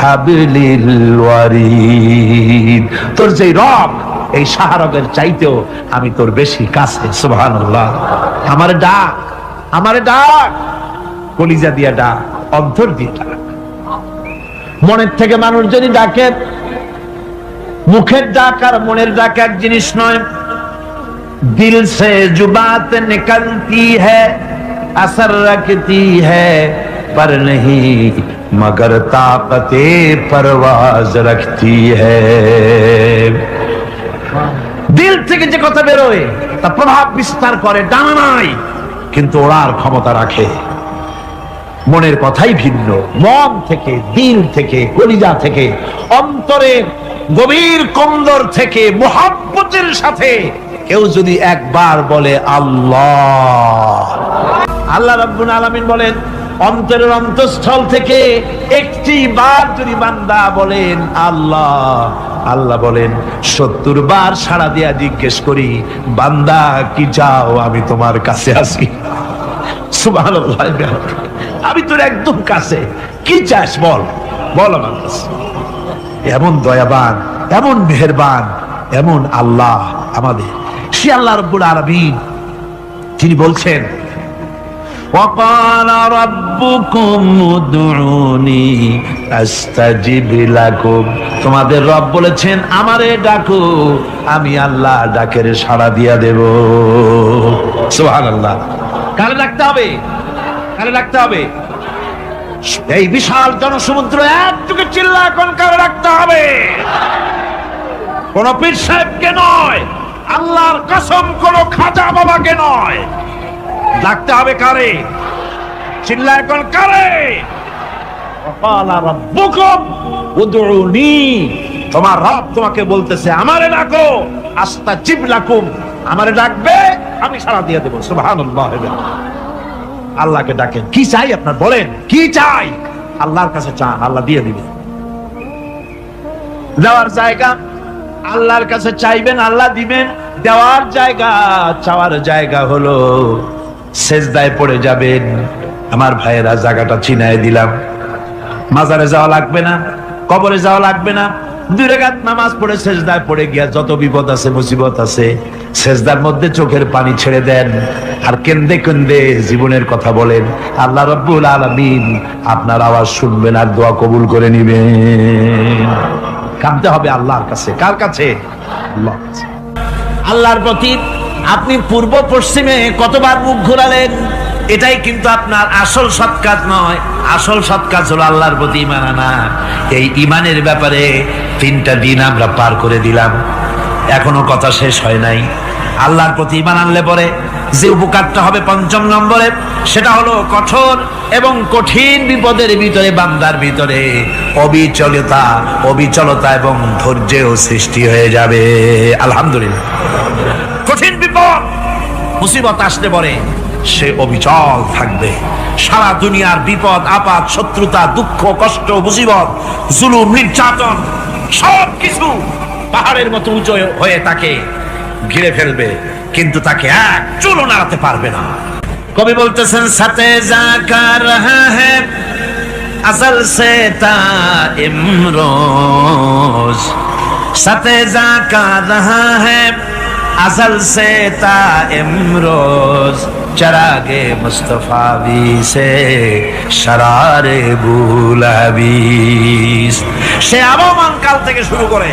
حَبْلِ الْوَرِيدِ। তোর যে রব, এই শাহরগের চাইতেও আমি তোর বেশি কাছে। সুবহানাল্লাহ। আমার ডাক, আমার ডাক, কলিজা দিয়া ডাক, অন্তর দিয়ে ডাক। মনের থেকে মানুষ যদি ডাকে, মুখের ডাক আর মনের ডাক এক জিনিস নয়। দিল সে जो बात निकलती है असर रखती है पर नहीं मगर ताकते परवाज रखती है। দিল থেকে যে কথা বেরোয় তা প্রভাব বিস্তার করে, ডানা নাই কিন্তু ওড়ার ক্ষমতা রাখে। মনের কথাই ভিন্ন। মন থেকে, দিল থেকে, কলিজা থেকে, অন্তরের গভীর কন্দর থেকে মুহাব্বতের সাথে কেউ যদি একবার বলে আল্লাহ, আল্লাহ রাব্বুল আলামিন বলেন অন্তরের অন্তঃস্থল থেকে একটি বার যদি বান্দা বলেন আল্লাহ, আল্লাহ বলেন 70 বার সাড়া দিয়া জিজ্ঞেস করি, বান্দা কি চাও, আমি তোমার কাছে আছি। সুবহানাল্লাহ, আমি তোর একদম কাছে, কি চাস বল, বল আমার কাছে। এমন দয়াবান, এমন মেহেরবান, এমন আল্লাহ আমাদের। সে আল্লাহ রাব্বুল আলামিন তিনি বলছেন وَقَالَ رَبُّكُمْ উদউনি আস্তাজিব লাকুম। তোমাদের রব বলেছেন আমারে ডাকো, আমি আল্লাহ ডাকের সাড়া দিয়া দেব। সুবহানাল্লাহ। কারে ডাকতে হবে? কারে ডাকতে হবে? এই বিশাল জনসমুদ্র একটুকু চিল্লা কোন কারে ডাকতে হবে? কোন পীর সাহেবকে নয়, আল্লাহর কসম কোন খাজা বাবাকে নয়, ডাকতে হবে কারে? চিল্লা কোন কারে? ওয়াকালা রাব্বুকুম উদউনি, তোমার রব তোমাকে বলতেছে আমারে ডাকো, আস্তাজিব লাকুম, আমারে ডাকবে আমি সাড়া দিয়ে দেব। সুবহানাল্লাহ। আল্লাহকে ডাকেন, কি চাই আপনার বলেন, কি চাই? আল্লাহর কাছে চান, আল্লাহ দিয়ে দিবে। দেওয়ার জায়গা আল্লাহর কাছে চাইবেন, আল্লাহ দিবেন। দেওয়ার জায়গা, চাওয়ার জায়গা হলো সেজদায় পড়ে যাবেন। আমার ভাইয়েরা, জায়গাটা চিনায় দিলাম। মাজারে যাওয়া লাগবে না, কবরে যাওয়া লাগবে না। 2 রাকাত নামাজ পড়ে সেজদায় পড়ে গিয়া যত বিপদ আছে, মুসিবত আছে, সেজদার মধ্যে চোখের পানি ছেড়ে দেন আর কেন্দে কেন্দে জীবনের কথা বলেন। আল্লাহ রাব্বুল আলামিন আপনার আওয়াজ শুনবেন আর দোয়া কবুল করে নিবেন। কাঁদতে হবে আল্লাহর কাছে। কার কাছে? আল্লাহর কাছে। আল্লাহর প্রতি আপনি পূর্ব পশ্চিমে কতবার মুখ ঘোরালেন, এটাই কিন্তু আপনার আসল সৎ কাজ নয়। আসল সৎ কাজ হলো আল্লাহর প্রতি ঈমান আনা। এই ঈমানের ব্যাপারে 3টা দিন আমরা পার করে দিলাম, এখনো কথা শেষ হয় নাই। আল্লাহর প্রতি ঈমান আনলে পরে যে উপকারটা হবে 5ম নম্বরে, সেটা হলো কঠোর এবং কঠিন বিপদের ভিতরে বান্দার ভিতরে অবিচলতা এবং ধৈর্যের সৃষ্টি হয়ে যাবে। আলহামদুলিল্লাহ। কঠিন বিপদ মুসিবত আসলে পরে সে অবিচল থাকবে। সারা দুনিয়ার বিপদ আপদ, শত্রুতা, দুঃখ, কষ্ট, মুসিবত, জুলুম, নির্যাতন সবকিছু পাহাড়ের মতো উঁচু হয়ে তাকে ঘিরে ফেলবে, কিন্তু তাকে এক চুলও নাড়াতে পারবে না। কবি বলতেছেন সাথে জাকা রহা হ্যায় আসল সে তা ইমরোজ, সাথে জাকা রহা হ্যায় আসল সে তা ইমরোজ, চরাগে মুস্তফাবি সে শরারে বুলাবিস। সে আবহমান কাল থেকে শুরু করে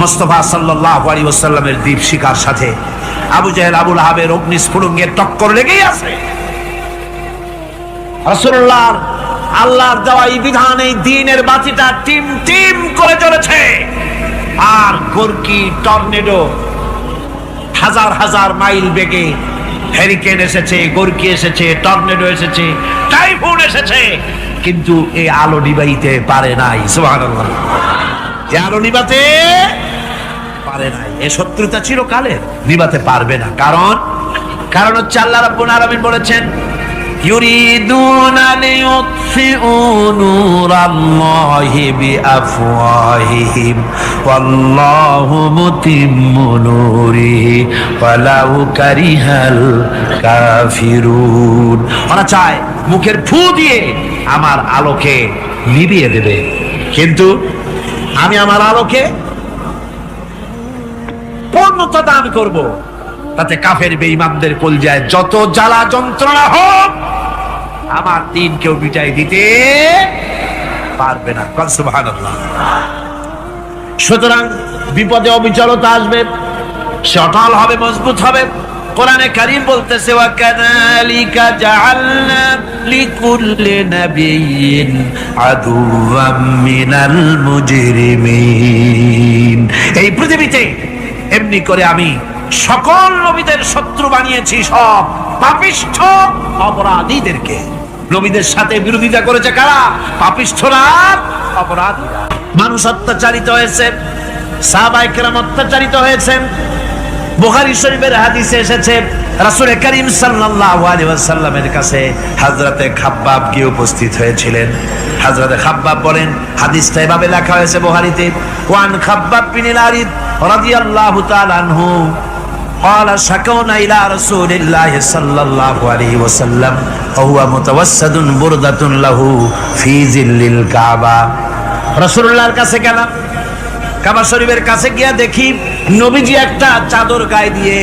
মুস্তাফা সাল্লাল্লাহু আলাইহি ওয়াসাল্লামের দীপ শিখার সাথে আবু জাহেল, আবু লাহাবের অগ্নিস্ফুলিঙ্গের টক্কর লেগেই আছে। রাসূলুল্লাহ আল্লাহর দেওয়া এই বিধান, এই দ্বীনের বাতিটা টিম টিম করে জ্বলেছে। আর গোরকি টর্নেডো হাজার হাজার মাইল বেগে হেরিকেন এসেছে, গোরকি এসেছে, টর্নেডো এসেছে, টাইফুন এসেছে, কিন্তু এই আলো নিবাইতে পারে নাই। সুবহানাল্লাহ, এই আলো নিবাতে পারে নাই। এই শত্রুতা চিরকালের, নিবাতে পারবে না। কারণ হচ্ছে আল্লাহ রাব্বুল আলামিন বলেছেন, ইউরিদুনা লিইউতফিউ নূরাল্লাহি বিআফওয়াহিহিম ওয়াল্লাহু মুতিম্মু নূরিহি ওয়ালাউ কারিহাল কাফিরুন। ওরা চায় মুখের ফু দিয়ে আমার আলোকে নিভিয়ে দেবে, কিন্তু আমি আমার আলোকে পূর্ণতা দান করব। তাতে কাফের বেঈমানদের কলজায় যত জ্বালা যন্ত্রণা হোক, আমার দ্বীন কেউ মিটাই দিতে পারবে না। সুবহানাল্লাহ। সুতরাং বিপদে অবিচলতা আসবে, সে অটল হবে, মজবুত হবে। কোরআনে কারীম বলতেছে, ওয়া কাযালিকা জাআলনা লিকুল্লি নাবিয়্যিন আদুওয়াম মিনাল মুজরিমিন। এই পৃথিবীতে এমনি করে আমি সকল নবীদের শত্রু বানিয়েছি, সব পাপিষ্ঠ অপরাধীদেরকে। নবীদের সাথে বিরোধিতা করেছে কারা? পাপিষ্ঠরা, অপরাধীরা। মানুষ অত্যাচারিত হয়েছে, সাহাবায়ে কেরাম অত্যাচারিত হয়েছেন। বুখারী শরীফের হাদিসে এসেছে, রাসূল করিম সাল্লাল্লাহু আলাইহি ওয়াসাল্লামের কাছে হযরতে খাব্বাব গিয়ে উপস্থিত হয়েছিলেন। হযরতে খাব্বাব বলেন, হাদিসটা এভাবে লেখা হয়েছে বুখারীতে, ওয়ান খাব্বাব বিন আরিদ রাদিয়াল্লাহু তাআলা আনহু قال شكونا إلى رسول الله صلى الله عليه وسلم وهو متوسد بردة له في ظل الكعبة। রাসূলুল্লাহর কাছে গেলাম, কাবা শরীফের কাছে গিয়ে দেখি নবীজি একটা চাদর গায়ে দিয়ে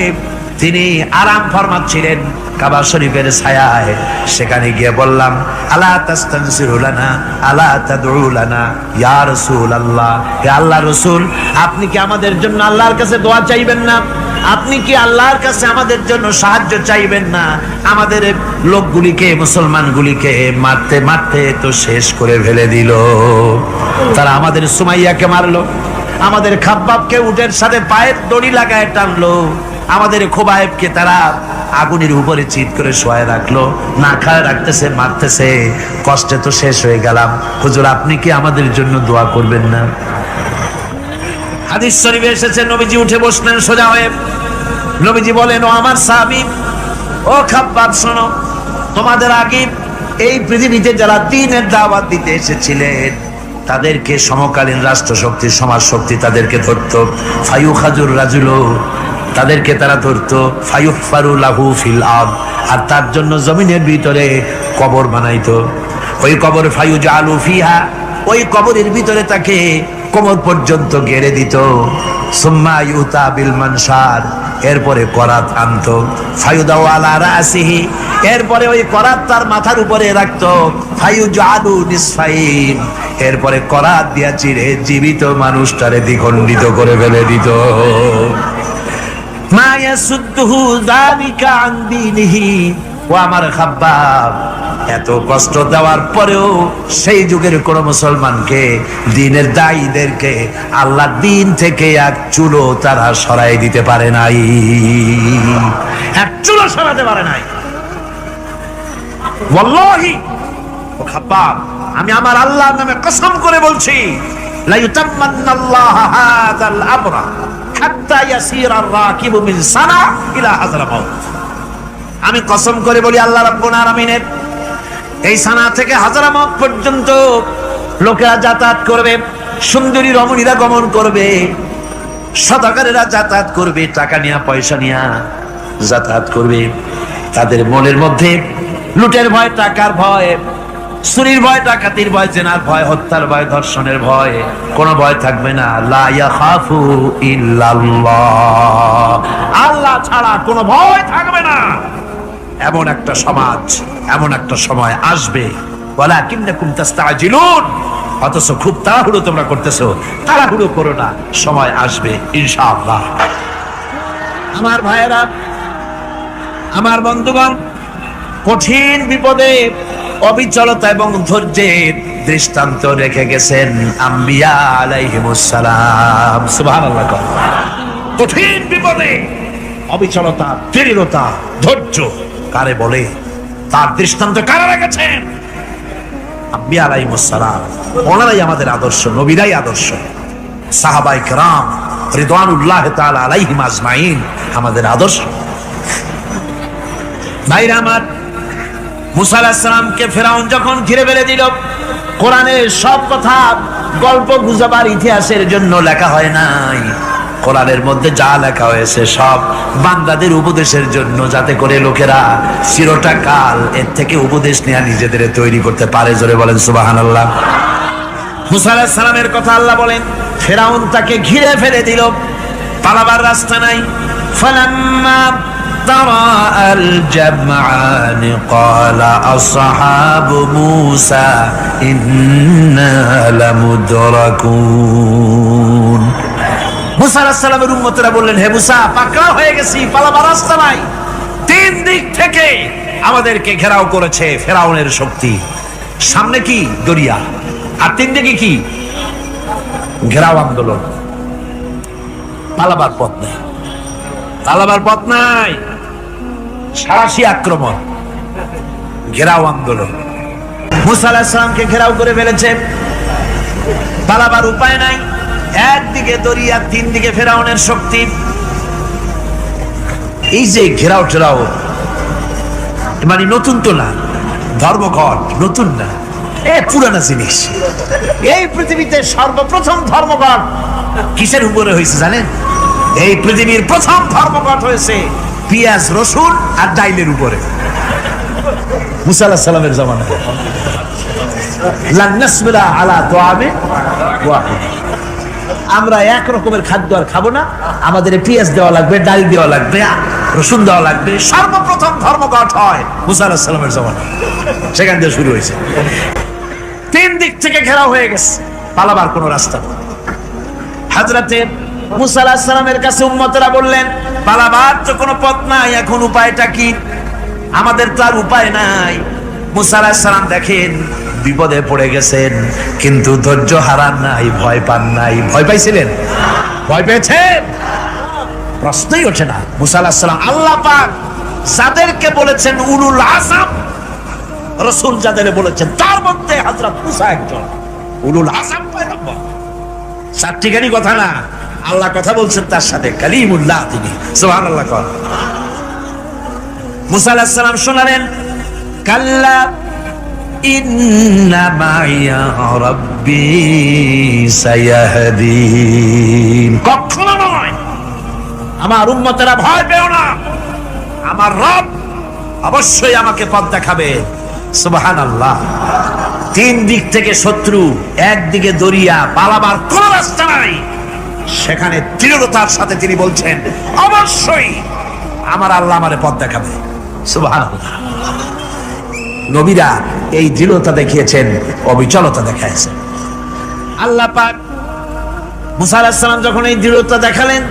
তিনি আরাম ফরমাচ্ছিলেন কাবা শরীফের ছায়ায়। সেখানে গিয়ে বললাম, আলা তাস্তানসিরু লানা আলা তাদউ লানা ইয়া রাসূলুল্লাহ, হে আল্লাহর রাসূল, আপনি কি আমাদের জন্য আল্লাহর কাছে দোয়া চাইবেন না? আপনি কি আল্লাহর কাছে আমাদের জন্য সাহায্য চাইবেন না? আমাদের লোকগুলিকে, মুসলমানগুলিকে মারতে মারতে তো শেষ করে ফেলে দিল। তারা আমাদের সুমাইয়াকে মারলো, আমাদের খাব্বাবকে উটের সাথে পায়ের দড়ি লাগায় টানলো, আমাদের খোবায়েবকে তারা আগুনের উপরে চিৎ করে শোয়ায় রাখলো, না খায় রাখতেছে, মারতেছে, কষ্টে তো শেষ হয়ে গেলাম। হুজুর, আপনি কি আমাদের জন্য দোয়া করবেন না? হাদিস শরীফে এসেছে, নবীজি উঠে বসলেন সোজা হয়ে। নবীজি বলেন, ও আমার সাহাবী, ও খাব্বাব, শোনো, তোমাদের আগে এই পৃথিবীতে যারা দ্বীনের দাওয়াত দিতে এসেছিলেন, তাদেরকে সমকালীন রাষ্ট্রশক্তি, সমাজ শক্তি তাদেরকে ধরতো। ফায়ুখাজুর রাজুলো, তাদেরকে তারা ধরতো। ফায়ুহফারু লাহু ফিল আরদ, আর তার জন্য জমিনের ভিতরে কবর বানাইতো। ওই কবর ফায়ুজালু ফিহা, ওই কবরের ভিতরে তাকে কোমর পর্যন্ত গেড়ে দিত। সুম্মা ইউতা বিল মানশার, এরপরে করাত আনতো। ফায়ুদাউ আলা রাসিহি, এরপরে ওই করাত তার মাথার উপরে রাখতো। ফায়ুজালু নিসফাইন, এরপরে করাত দিয়া চিরে জীবিত মানুষটারে দ্বিখণ্ডিত করে ফেলে দিত। মা ইয়াসুদ্দুহু যালিকা আন দীনিহি। ও আমার খাব্বাব, এত কষ্ট দেওয়ার পরেও সেই যুগের কোন মুসলমানকে, দ্বীনের দায়ীদেরকে আল্লাহর দ্বীন থেকে এক চুলো তারা সরাই দিতে পারে নাই, এক চুলো সরাতে পারে নাই। ওয়াল্লাহি, ও খাব্বাব, আমি আমার আল্লাহর নামে কসম করে বলছি, লা ইউতাম্মান্নাল্লাহু হাযাল আমরা হাত্তা ইয়াসিরা আর-রাকিবু মিন সানা ইলা হাযরামাউত। আমি কসম করে বলি, আল্লাহ রাব্বুল আলামিনের এই সানা থেকে হাযরামাউত পর্যন্ত লোকেরা যাতায়াত করবে, সুন্দরী রমণীরা গমন করবে, সদাগরেরা যাতায়াত করবে, টাকা নিয়া পয়সা নিয়া যাতায়াত করবে। তাদের মনের মধ্যে লুটের ভয়, টাকার ভয়, চুরির ভয়, ডাকাতির ভয়, জেনার ভয়, হত্যার ভয়, ধর্ষণের ভয়, কোনো ভয় থাকবে না। লা ইয়াখাফু ইল্লাল্লাহ, আল্লাহ ছাড়া কোনো ভয় থাকবে না। এমন একটা সমাজ, এমন একটা সময় আসবে। ওয়ালাকিন্নাকুম তাস্তাজিলুন, অথচ খুব তাড়াহুড়ো তোমরা করতেছো। তাড়াহুড়ো করো না, সময় আসবে ইনশাআল্লাহ। আমার ভাইয়েরা, আমার বন্ধুগণ, কঠিন বিপদে অবিচলতা এবং ধৈর্যের দৃষ্টান্ত রেখে গেছেন আম্বিয়া আলাইহিমুস সালাম। সুবহানাল্লাহ। কঠিন বিপদে অবিচলতা, দৃঢ়তা, ধৈর্য কারে বলে, তার দৃষ্টান্ত কারা রেখেছেন? আম্বিয়া আলাইহিমুস সালাম। ওনারাই আমাদের আদর্শ, নবীরাই আদর্শ। সাহাবায়ে কেরাম রিদওয়ানুল্লাহ তাআলা আলাইহিম আজমাইন আমাদের আদর্শ। ভাইরা আমার, মুসা আলাইহিস সালামকে ফেরাউন যখন ঘিরে ফেলে দিল, কোরআনের সব কথা গল্প গুজবার ইতিহাসের জন্য লেখা হয় নাই। কোরআনের মধ্যে যা লেখা হয়েছে সব বান্দাদের উপদেশের জন্য, যাতে করে লোকেরা চিরটা কাল এর থেকে উপদেশ নেওয়া নিজেদের তৈরি করতে পারে। জোরে বলেন সুবহানাল্লাহ। মুসা আলাইহিস সালামের কথা আল্লাহ বলেন, ফেরাউন তাকে ঘিরে ফেলে দিল, পালাবার রাস্তা নাই। ফালাম্মা تراءى الجمعان قال أصحاب موسى إنا لمدركون। মুসা আলাইহিস সালামের উম্মতরা বললেন, হে মুসা, পাকড়া হয়ে গেছি, পালাবার রাস্তা নাই। তিন দিক থেকে আমাদেরকে ঘেরাও করেছে ফেরাউনের শক্তি। সামনে কি? দরিয়া, আর তিন দিকে কি? ঘেরাও আন্দোলন। পালাবার পথ নাই, পালাবার পথ নাই। সারাশি আক্রমণ, ঘেরাও আন্দোলন। মুসা আলাইহিস সালামকে ঘেরাও করে ফেলেছে, পালাবার উপায় নাই। একদিকে দরিয়া, তিন দিকে ফেরাউনের শক্তি। এই যে ঘেরাও টেরাও, মানে নতুন তো না, ধর্মঘট নতুন না, পুরানা জিনিস। এই পৃথিবীতে সর্বপ্রথম ধর্মঘট কিসের উপরে হয়েছে জানেন? এই পৃথিবীর প্রথম ধর্মঘট হয়েছে পেঁয়াজ, রসুন আর ডাইলের উপরে। মুসা আলাইহিস সালামের জামানায় লান নাসবিরা আলা তুআমে ওয়াহিদ, আমরা এক রকমের খাদ্য আর খাবো না, আমাদের পেঁয়াজ দেওয়া লাগবে, ডাল দেওয়া লাগবে, রসুন দেওয়া লাগবে। সর্বপ্রথম ধর্মঘট হয় মুসা আলাইহিস সালামের জামানায়, সেখান থেকে শুরু হয়েছে। তিন দিক থেকে ঘেরাও হয়ে গেছে, পালাবার কোনো রাস্তা নেই। হযরতে মুসা আলাইহিস সালামের কাছে উম্মতরা বললেন, পালাবার তো কোনো পথ নাই, এখন উপায়টা কি? আমাদের তো আর উপায় নাই। মুসা আলাইহিস সালাম দেখেন বিপদে পড়ে গেছেন, কিন্তু ধৈর্য হারান নাই, ভয় পান নাই। ভয় পাইছিলেন? ভয় পেয়েছেন? প্রশ্নই ওঠে না। মুসা আলাইহিস সালাম আল্লাহ পাক যাদেরকে বলেছেন উলুল আযম, রাসূল যাদের বলেছেন, তার মধ্যে হযরত মুসা একজন উলুল আযম পয়গম্বর। চারটিখানি কথা না, আল্লাহ কথা বলছেন তার সাথে, কালিমুল্লাহ তিনি। সুবহানাল্লাহ। মুসা আলাইহিস সালাম শোনালেন, কাল্লা ইন্না মাইয়া রাব্বি সায়াহদিন। কখনো নয়, আমার উম্মতেরা ভয় পেও না, আমার রব অবশ্যই আমাকে পথ দেখাবে। সুবহানাল্লাহ। তিন দিক থেকে শত্রু, একদিকে দরিয়া, পালাবার কোন রাস্তা নাই। সেখানে দৃঢ়তার সাথে তিনি বলছেন, অবশ্যই আমার আল্লাহ আমারে পথ দেখাবে। সুবহানাল্লাহ। নবীরা এই দৃঢ়তা দেখিয়েছেন, অবিচলতা দেখাইছেন। আল্লাহ পাক মুসা আলাইহিস সালাম যখন এই দৃঢ়তা দেখালেন,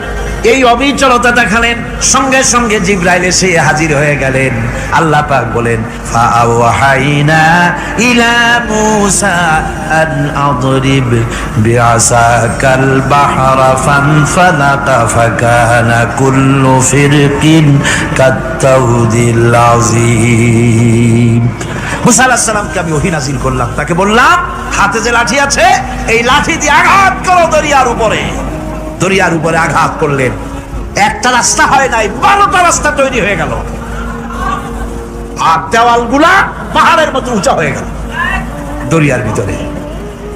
এই অবিচলতা দেখালেন, সঙ্গে সঙ্গে জিবরাইল এসে হাজির হয়ে গেলেন। আল্লাহ পাক বলেন, ফাআওহাইনা ইলা মূসা আন আদরিব বিআসাকাল বাহরা ফানফালাকা ফাকানা কুল্লু ফিরকিন কাত্তাউদিল আযীম। মুসা আলাইহিস সালামকে আমি ওহী নাযিল করলাম, তাকে বললাম, হাতে যে লাঠি আছে, এই লাঠি দিয়ে আঘাত করো দরিয়ার উপরে। দরিয়ার উপরে আঘাত করলেন, একটা রাস্তা হয় নাই, 12টা রাস্তা তৈরি হয়ে গেল। আর দেওয়ালগুলা পাহাড়ের মতো উঁচা হয়ে গেল। দরিয়ার ভিতরে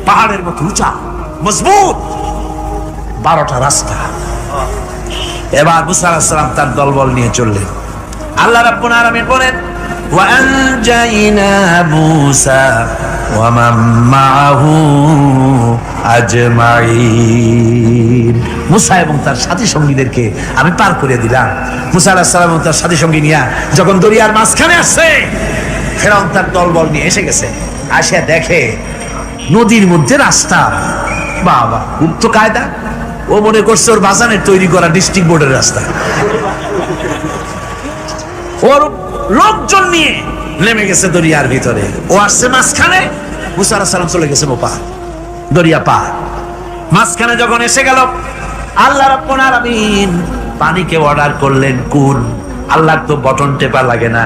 পাহাড়ের মতো উঁচা, মজবুত 12টা রাস্তা। এবার মুসা আলাইহিস সালাম তার দলবল নিয়ে চললেন। আল্লাহ রাব্বুল আলামিন বলেন, وأنجينا موسى ومن معه أجمعين। মুসা এবং তার সাথী সঙ্গীদেরকে আমি পার করে দিলাম। মুসা আলাইহিস সালাম এবং তার সাথী সঙ্গী নিয়ে যখন দরিয়ার মাঝখানে আসছে, ফেরাউন তার দলবল নিয়ে এসে গেছে। আসে দেখে নদীর মধ্যে রাস্তা। বাবা, গুপ্ত কায়দা। ও মনে করছে ওর বাজানের তৈরি করা ডিস্ট্রিক্ট বোর্ডের রাস্তা। ওর লোকজন নিয়ে নেমে গেছে দরিয়ার ভিতরে, ও আসছে মাঝখানে, মুসা আলাইহিস সালাম চলে গেছে ওপার, দরিয়া পার। মাঝখানে যখন এসে গেল, আল্লাহ রাব্বুল আলামিন পানিকে অর্ডার করলেন কুন। আল্লাহর তো বটন টেপা লাগে না,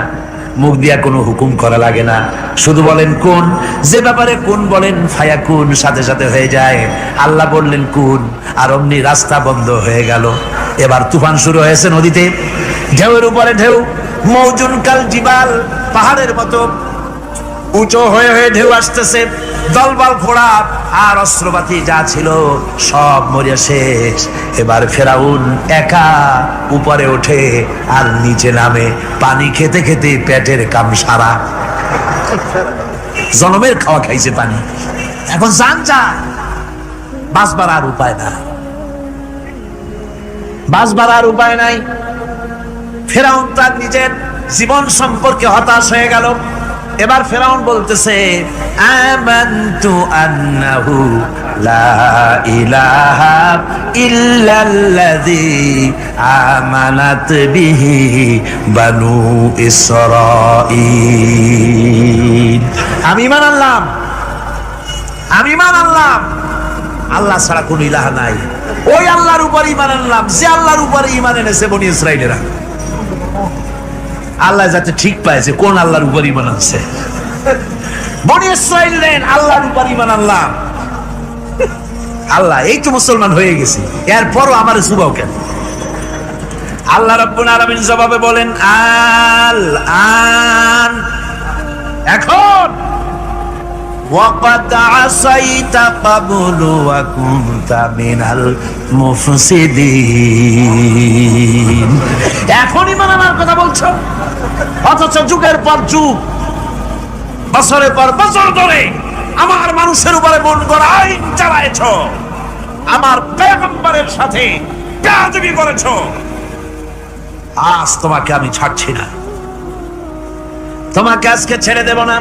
মুখ দিয়া কোনো হুকুম করা লাগে না, শুধু বলেন কুন। যে ব্যাপারে কুন বলেন ফায়াকুন, সাথে সাথে হয়ে যায়। আল্লাহ বললেন কুন, আর অমনি রাস্তা বন্ধ হয়ে গেল। এবার তুফান শুরু হয়েছে নদীতে, ঢেউয়ের উপরে ঢেউ, মৌজুন কাল জিবাল, পাহাড়ের মতো উঁচু হয়ে হয়ে ঢেউ আসতেছে। দলবল ঘোড়া আর অস্ত্রপাতি যা ছিল সব মরিয়া শেষ। এবার ফেরাউন একা উপরে ওঠে আর নিচে নামে, পানি খেতে খেতে পেটের কাম সারা, জনমের খাওয়া খাইছে পানি। এখন জান চায়, বাঁচবার আর উপায় নাই, বাঁচবার আর উপায় নাই। ফেরাউন তার নিজের জীবন সম্পর্কে হতাশ হয়ে গেল। এবার ফেরাউন বলতেছে, আমানতু আন্নাহু লা ইলাহা ইল্লাল্লাযী আমানাত বিহি বানু ইসরাঈল। আমি ঈমান আনলাম, আমি ঈমান আনলাম আল্লাহ ছাড়া কোনো ইলাহা নাই। ওই আল্লাহর উপর ঈমান আনলাম যে আল্লাহর উপরে ঈমান এনেছে বনি ইসরাঈলেরা। আল্লাহ যাতে ঠিক পাইছে কোন আল্লাহর উপর ঈমান আনছে। বনি ইসরাঈল দেন আল্লাহর উপর ঈমান আনলাম। আল্লাহ এই তো মুসলমান হয়ে গেছি, এরপরও আমার সুবাও কেন? আল্লাহ রাব্বুল আলামিন জবাবে বলেন, আল আন, এখন وقد عصيت قبل وكنت من المفسدين। এখন ঈমান আনার কথা বলছো, অথচ যুগের পর যুগ, বছরের পর বছর ধরে আমার মানুষের উপরে মন গড়া আইন চালায়েছ, আমার পয়গম্বরের সাথে বেয়াদবি করেছ। আজ তোমাকে আমি ছাড়ছি না, তোমাকে আজকে ছেড়ে দেব না,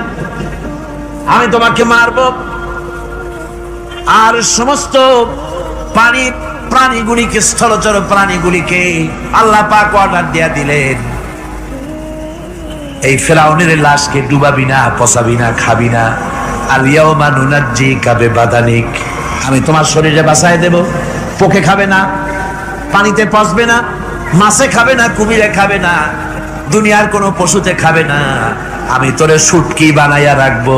আমি তোমাকে মারব। আর সমস্ত প্রাণীগুলিকে, স্থলচর প্রাণীগুলিকে আল্লাহ পাক অর্ডার দিয়া দিলেন, এই ফেরাউনের লাশকে ডুবাবি না, পচাবি না, খাবি না। আল ইয়াউমা নুনাজ্জিকা বিবাদানিক, আমি তোমার শরীরে বাঁচায় দেব। পোকে খাবে না, পানিতে পচবে না, মাছে খাবে না, কুমিরে খাবে না, দুনিয়ার কোনো পশুতে খাবে না। আমি তোরে শুটকি বানাইয়া রাখবো,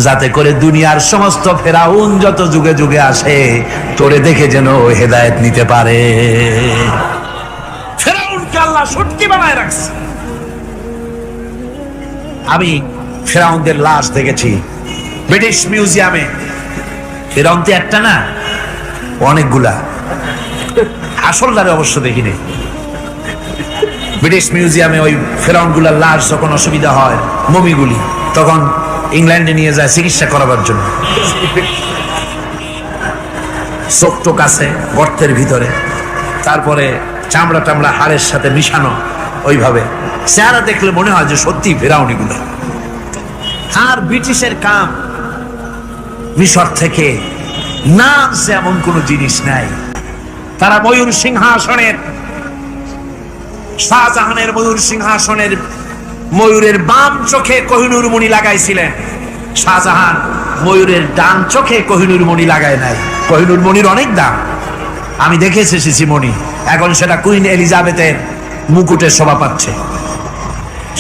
যাতে করে দুনিয়ার সমস্ত ফেরাউন যত যুগে যুগে আসে তোরে দেখে যেন হেদায়েত নিতে পারে। ফেরাউনকে আল্লাহ শুটকি বানায় রাখছে। আমি ফেরাউনদের লাশ দেখেছি ব্রিটিশ মিউজিয়ামে। ফেরাউন তো একটা না, অনেকগুলা। আসলদারে অবশ্য দেখিনি। ব্রিটিশ মিউজিয়ামে ওই ফেরাউনগুলার লাশ যখন অসুবিধা হয়, মমিগুলি, তখন ইংল্যান্ডে নিয়ে যায় চিকিৎসা করাবার জন্য। চোখ টোক আছে গর্তের ভিতরে, তারপরে চামড়া টামড়া হাড়ের সাথে মিশানো, ওইভাবে চেহারা দেখলে মনে হয় যে সত্যি ফেরাউনিগুলো। আর ব্রিটিশের কাম, মিশর থেকে নামছে এমন কোন জিনিস নাই। তারা ময়ূর সিংহাসনের, শাহজাহানের ময়ূর সিংহাসনের ময়ূরের বাম চোখে কোহিনূর মণি লাগাইছিলেন। শাহজাহান ময়ূরের ডান চোখে কোহিনূর মণি লাগায় নাই। কোহিনূর মণির অনেক দাম, আমি দেখে এসেছি মণি। এখন সেটা কুইন এলিজাবেথের মুকুটের শোভা পাচ্ছে।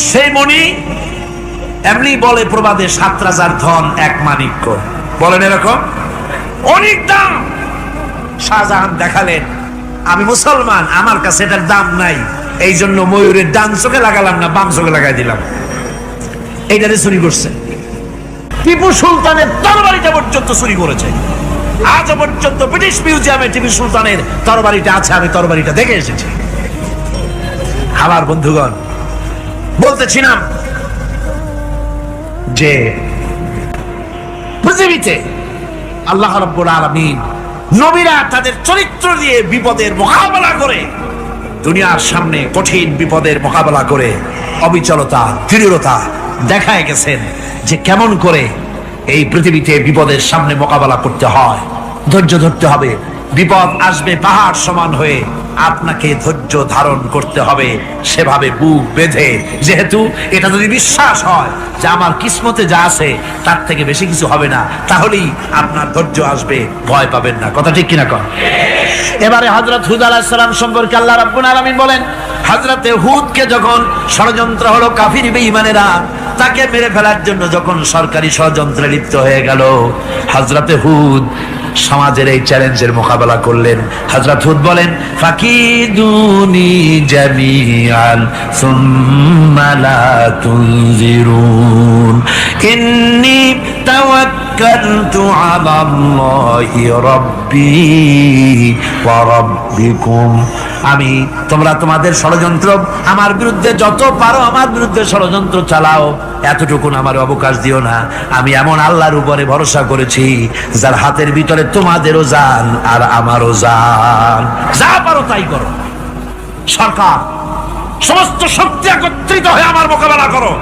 সেই মণি এমনি বলে প্রবাদে 7 রাজার ধন 1 মাণিক্য, বলেন এরকম অনেক দাম। শাহজাহান দেখালেন, আমি মুসলমান, আমার কাছে এটার দাম নাই, এই জন্য ময়ূরের ডান চোখে লাগালাম না, বাম চোখে লাগাই দিলাম। এইটারে চুরি করছে। টিপু সুলতানের তরবারিটা পর্যন্ত চুরি করেছে। আজ পর্যন্ত ব্রিটিশ মিউজিয়ামে টিপু সুলতানের তরবারিটা আছে, আমি তরবারিটা দেখে এসেছি। আমার বন্ধুগণ, বলতেছিলাম যে পৃথিবীতে আল্লাহ রাব্বুল আলামিন নবীরা তাদের চরিত্র দিয়ে বিপদের মোকাবেলা করে, দুনিয়ার সামনে কঠিন বিপদের মোকাবেলা করে অবিচলতা, দৃঢ়তা দেখায় গেছেন যে কেমন করে এই পৃথিবীতে বিপদের সামনে মোকাবেলা করতে হয়। ধৈর্য ধরতে হবে। বিপদ আসবে পাহাড় সমান হয়ে, আপনাকে ধৈর্য ধারণ করতে হবে, সেভাবে বুক বেঁধে, যেহেতু এটা যদি বিশ্বাস হয় যে আমার কিসমতে যা আছে তার থেকে বেশি কিছু হবে না, তাহলেই আপনার ধৈর্য আসবে, ভয় পাবেন না। কথা ঠিক কিনা কন? এবারে হযরত হুদ আলাইহিস সালাম সম্পর্কে আল্লাহ রাব্বুল আলামিন বলেন, হযরতে হুদকে যখন ষড়যন্ত্র হলো, কাফির বেঈমানেরা তাকে মেরে ফেলার জন্য যখন সরকারি ষড়যন্ত্রে লিপ্ত হয়ে গেল, হযরতে হুদ সমাজের এই চ্যালেঞ্জের মোকাবেলা করলেন। হযরত হুদ বলেন, ফাকিদুনি জামিআন সুম্মা লা তুনজিরুন ইন্নী তাওয়াক্কালতু আলাল্লাহি রাব্বি ওয়া রাব্বিকুম। আমি তোমরা তোমাদের ষড়যন্ত্র আমার বিরুদ্ধে যত পারো আমার বিরুদ্ধে ষড়যন্ত্র চালাও, এতটুকুন আমার অবকাশ দিও না। আমি এমন আল্লাহর উপরে ভরসা করেছি যার হাতের ভিতরে তোমাদেরও জান আর আমারও জান। যা পারো তাই করো। সরকার সমস্ত শক্তি একত্রিত হয়ে আমার মোকাবেলা করো।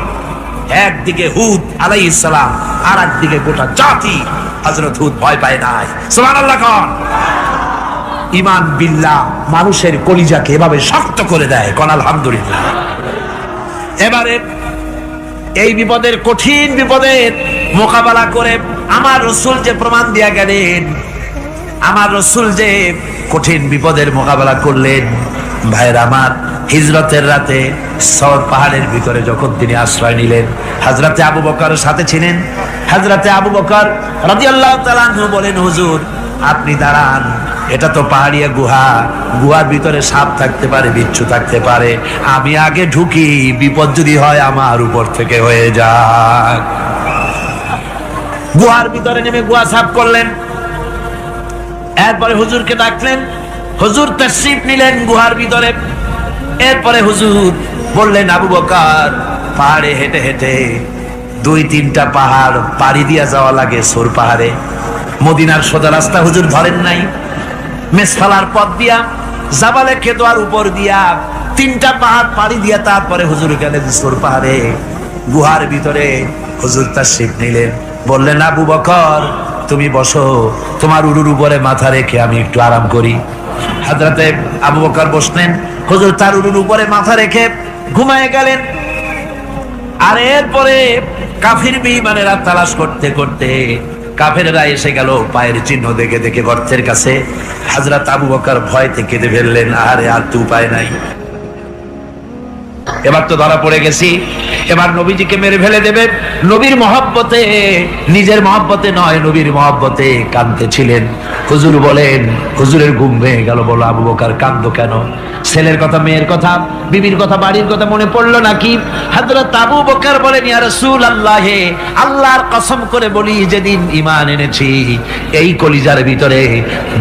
একদিকে হুদ আলাইহিস সালাম, আর একদিকে গোটা জাতি। হযরত হুদ ভয় পায় নাই। সুবহানাল্লাহ কোন? ঈমান বিল্লাহ মানুষের কলিজাকে এভাবে শক্ত করে দেয়। কোন আলহামদুলিল্লাহ। এবারে এই বিপদের, কঠিন বিপদের মোকাবেলা করে আমার রাসূল যে প্রমাণ দিয়া গেলেন, আমার রাসূল যে কঠিন বিপদের মোকাবেলা করলেন, ভাইরা আমার, হিজরতের রাতে সওর পাহাড়ের ভিতরে যখন তিনি আশ্রয় নিলেন, হযরতে আবু বকর সাথে ছিলেন। হযরতে আবু বকর রাদিয়াল্লাহু তাআলা আনহু বলেন, হুজুর আপনি দাঁড়ান, এটা তো পাহাড়িয়া গুহা, গুহার ভিতরে সাপ থাকতে পারে, বিচ্ছু থাকতে পারে, আমি আগে ঢুকি, বিপদ যদি হয় আমার উপর থেকে হয়ে যাক। গুহার ভিতরে নেমে গুহা সাফ করলেন। এরপরে হুজুরকে ডাকলেন, হুজুর তাশরীফ নিলেন গুহার ভিতরে। এরপরে হুজুর বললেন, আবু বকর, পাহাড়ে হেঁটে হেঁটে 2-3টা পাহাড় পাড়ি দিয়া যাওয়া লাগে সৌর পাহাড়ে। মদিনার সোজা রাস্তা হুজুর ধরেন নাই, মেসফালার পথ দিয়া, জাবালে খেদোয়ার উপর দিয়া 3টা পাহাড় পাড়ি দিয়া তারপরে হুজুর গেলেন সৌর পাহাড়ে। গুহার ভিতরে হুজুর তাশরীফ নিলেন। বললেন, আবু বকর তুমি বসো, তোমার উরুর উপরে মাথা রেখে আমি একটু আরাম করি। হযরতে আবু বকর বসলেন, হুজুর তার উরুর উপরে মাথা রেখে ঘুমায় গেলেন। আর এরপরে কাফির বেঈমানেরা তালাশ করতে করতে কাফেররা এসে গেল পায়ের চিহ্ন দেখে দেখে গর্তের কাছে। হযরত আবু বকর ভয়তে কেঁদে ফেললেন, আরে আর তো উপায় নাই, এবার তো ধরা পড়ে গেছি, এবার নবীজিকে মেরে ফেলে দেবে। নবীর মহব্বতে, নিজের মহব্বতে নয়, নবীর মহব্বতে কাঁদতেছিলেন। হুজুর বলেন, হুজুরের ঘুম ভেঙে গেল। বলো, আবু বকর কাঁদো কেন? ছেলের কথা, মেয়ের কথা, বিবির কথা, বাড়ির কথা মনে পড়লো নাকি? হযরত আবু বকর বলেন, ইয়া রাসূলুল্লাহ, আল্লাহর কসম করে বলি, যেদিন ঈমান এনেছি এই কলিজার ভিতরে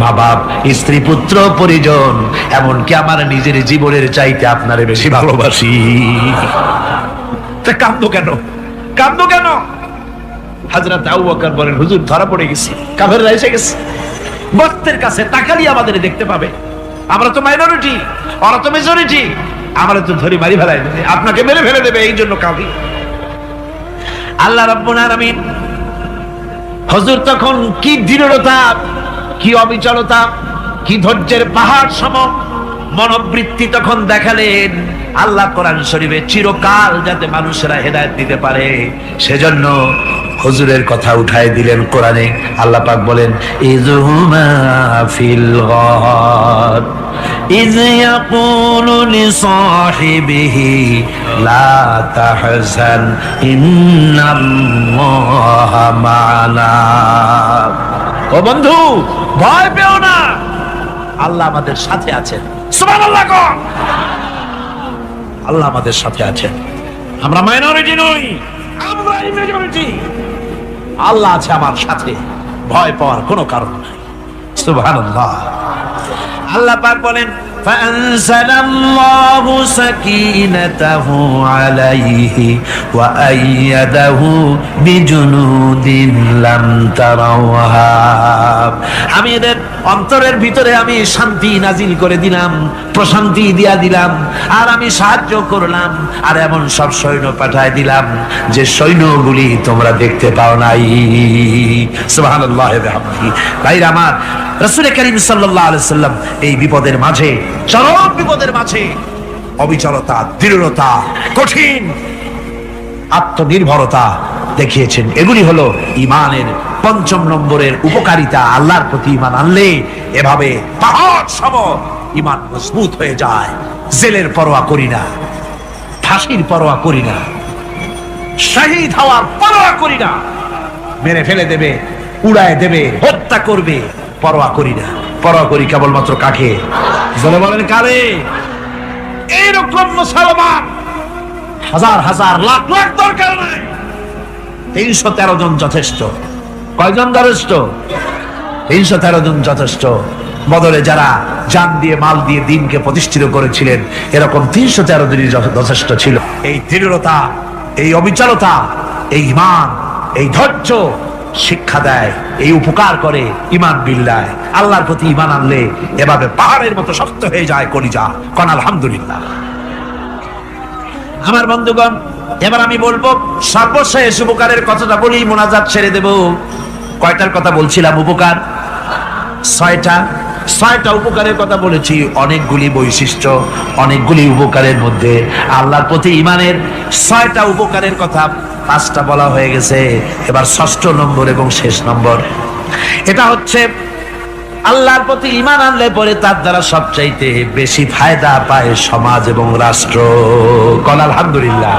মা বাপ, স্ত্রী, পুত্র, পরিজন, এমনকি আমার নিজের জীবনের চাইতে আপনারে বেশি ভালোবাসি। তা কাঁদো কেন? কাঁদো কেন? হযরত আবু বকর বলেন, হুজুর ধরা পড়ে গেছি, কাফেররা এসে গেছে, গর্তের কাছে তাকালি আমাদের দেখতে পাবে, আমরা তো মাইনরিটি, ওরা তো মেজরিটি, আমরা তো ধরে মারি ফেলাই দেবে, আপনাকে মেরে ফেলে দেবে, এই জন্য কাঁদি। আল্লাহ রাব্বুল আলামিন, হুজুর তখন কি দৃঢ়তা, কি অবিচলতা, কি ধৈর্যের পাহাড় সম মনোবৃত্তি তখন দেখালেন। আল্লাহ কোরআন শরীফে চিরকাল যাতে মানুষেরা হেদায়েত দিতে পারে, সেজন্য হুজুরের কথা উঠায় দিলেন কোরআনে। আল্লাহ পাক বলেন, ইযহুমা ফিল গার ইয ইয়াকুলু লিসাহিবিহি লা তাহজান ইন্নাল্লাহা মা'ানা। ও বন্ধু, ভয় পেও না, আল্লাহ আমাদের সাথে আছেন। সুবহানাল্লাহ। আল্লাহ আমাদের সাথে আছেন, আমরা মাইনরিটি নই, আমরা মেজরিটি। আল্লাহ আছে আমার সাথে, ভয় পাওয়ার কোনো কারণ নাই। সুবহানাল্লাহ। আল্লাহ পাক বলেন, ফাআনজালাল্লাহু সাকিনাতাহু আলাইহি ওয়া আইয়াদাহু বিজুনুদিন লাম তারাওহা। আমি এদের অন্তরের ভিতরে আমি শান্তি নাজিল করে দিলাম, প্রশান্তি দিয়া দিলাম, আর আমি সাহায্য করলাম, আর এমন সব সৈন্য পাঠায় দিলাম যে সৈন্যগুলি তোমরা দেখতে পাও নাই। সুবহানাল্লাহ। ভাইরা আমার, রাসূল করিম সাল্লাল্লাহু আলাইহি সাল্লাম এই বিপদের মাঝে চরম বিপদের মাঝে অবিচলতা, দৃঢ়তা, কঠিন আত্মনির্ভরতা দেখিয়েছেন। এগুলি হলো ইমানের পঞ্চম নম্বরের উপকারিতা। আল্লাহর প্রতি ইমান আনলে এভাবে পাহাড় সম ইমান মজবুত হয়ে যায়। জেলের পরোয়া করি না, ফাঁসির পরোয়া করি না, শহীদ হওয়ার পরোয়া করি না, মেরে ফেলে দেবে, উড়ায় দেবে, হত্যা করবে, পরোয়া করি না। পরোয়া করি কেবলমাত্র কাকে? জনে বলেন কারে? এইরকম মুসলমান হাজার হাজার লাখ লাখ দরকার নাই, 313 জন যথেষ্ট। কয়জন যথেষ্ট? 313 জন যথেষ্ট। বদরে যারা জান দিয়ে মাল দিয়ে দিনকে প্রতিষ্ঠিত করেছিলেন, এরকম 313 জনই যথেষ্ট ছিল। এই দৃঢ়তা, এই অবিচলতা, এই ঈমান, এই ধৈর্য শিক্ষা দেয়, এই উপকার করে ঈমান বিল্লাহ। আল্লাহর প্রতি ঈমান আনলে এভাবে পাহাড়ের মতো শক্ত হয়ে যায় কলিজা। কোন আলহামদুলিল্লাহ। আমার বন্ধুগণ, এবার আমি বলবো সর্বশেষ উপকারের কথাটা বলি, মোনাজাত ছেড়ে দেব। কয়টার কথা বলছিলাম? উপকার 6টা উপকারের কথা বলেছি। অনেকগুলি বৈশিষ্ট্য, অনেকগুলি উপকারের মধ্যে আল্লাহর প্রতি ঈমানের 6টা উপকারের কথা 5টা বলা হয়ে গেছে। এবার 6ষ্ঠ নম্বর এবং শেষ নম্বর, এটা হচ্ছে আল্লাহর প্রতি ঈমান আনলে পরে তার দ্বারা সবচাইতে বেশি ফায়দা পায় সমাজ এবং রাষ্ট্র। কোন আলহামদুলিল্লাহ,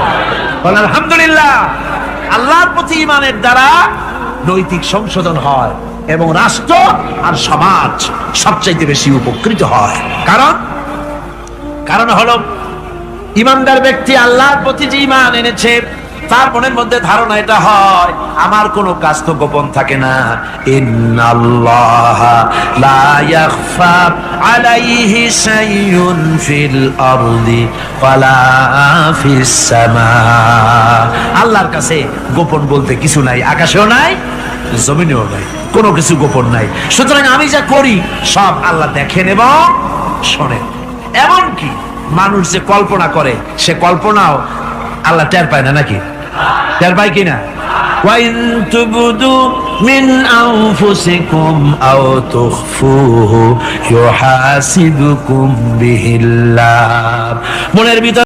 কোন আলহামদুলিল্লাহ। আল্লাহর প্রতি ঈমানের দ্বারা নৈতিক সংশোধন হয় এবং রাষ্ট্র আর সমাজ সবচাইতে বেশি উপকৃত হয়। কারণ হলো ঈমানদার ব্যক্তি আল্লাহর প্রতি যে ঈমান এনেছে, তার মনের মধ্যে ধারণা এটা হয়, আমার কোনো কাজ তো গোপন থাকে না। ইন্নাল্লাহা লা ইয়াখফা আলাইহি শাইউন ফিল আরদি ওয়ালা ফিস সামা। আল্লাহর কাছে গোপন বলতে কিছু নাই, আকাশেও নাই, জমিনেও নাই, কোনো কিছু গোপন নাই। সুতরাং আমি যা করি সব আল্লাহ দেখেন এবং শোনেন। এমনকি মানুষ যে কল্পনা করে, সে কল্পনাও আল্লাহ টের পায় না, নাকি? টের পায় কিনা? ওয়াইন তুবদু মিন আনফুসিকুম আও তুখফুহু ইউহাসিবুকুম বিহিল্লাহ। মনের ভিতর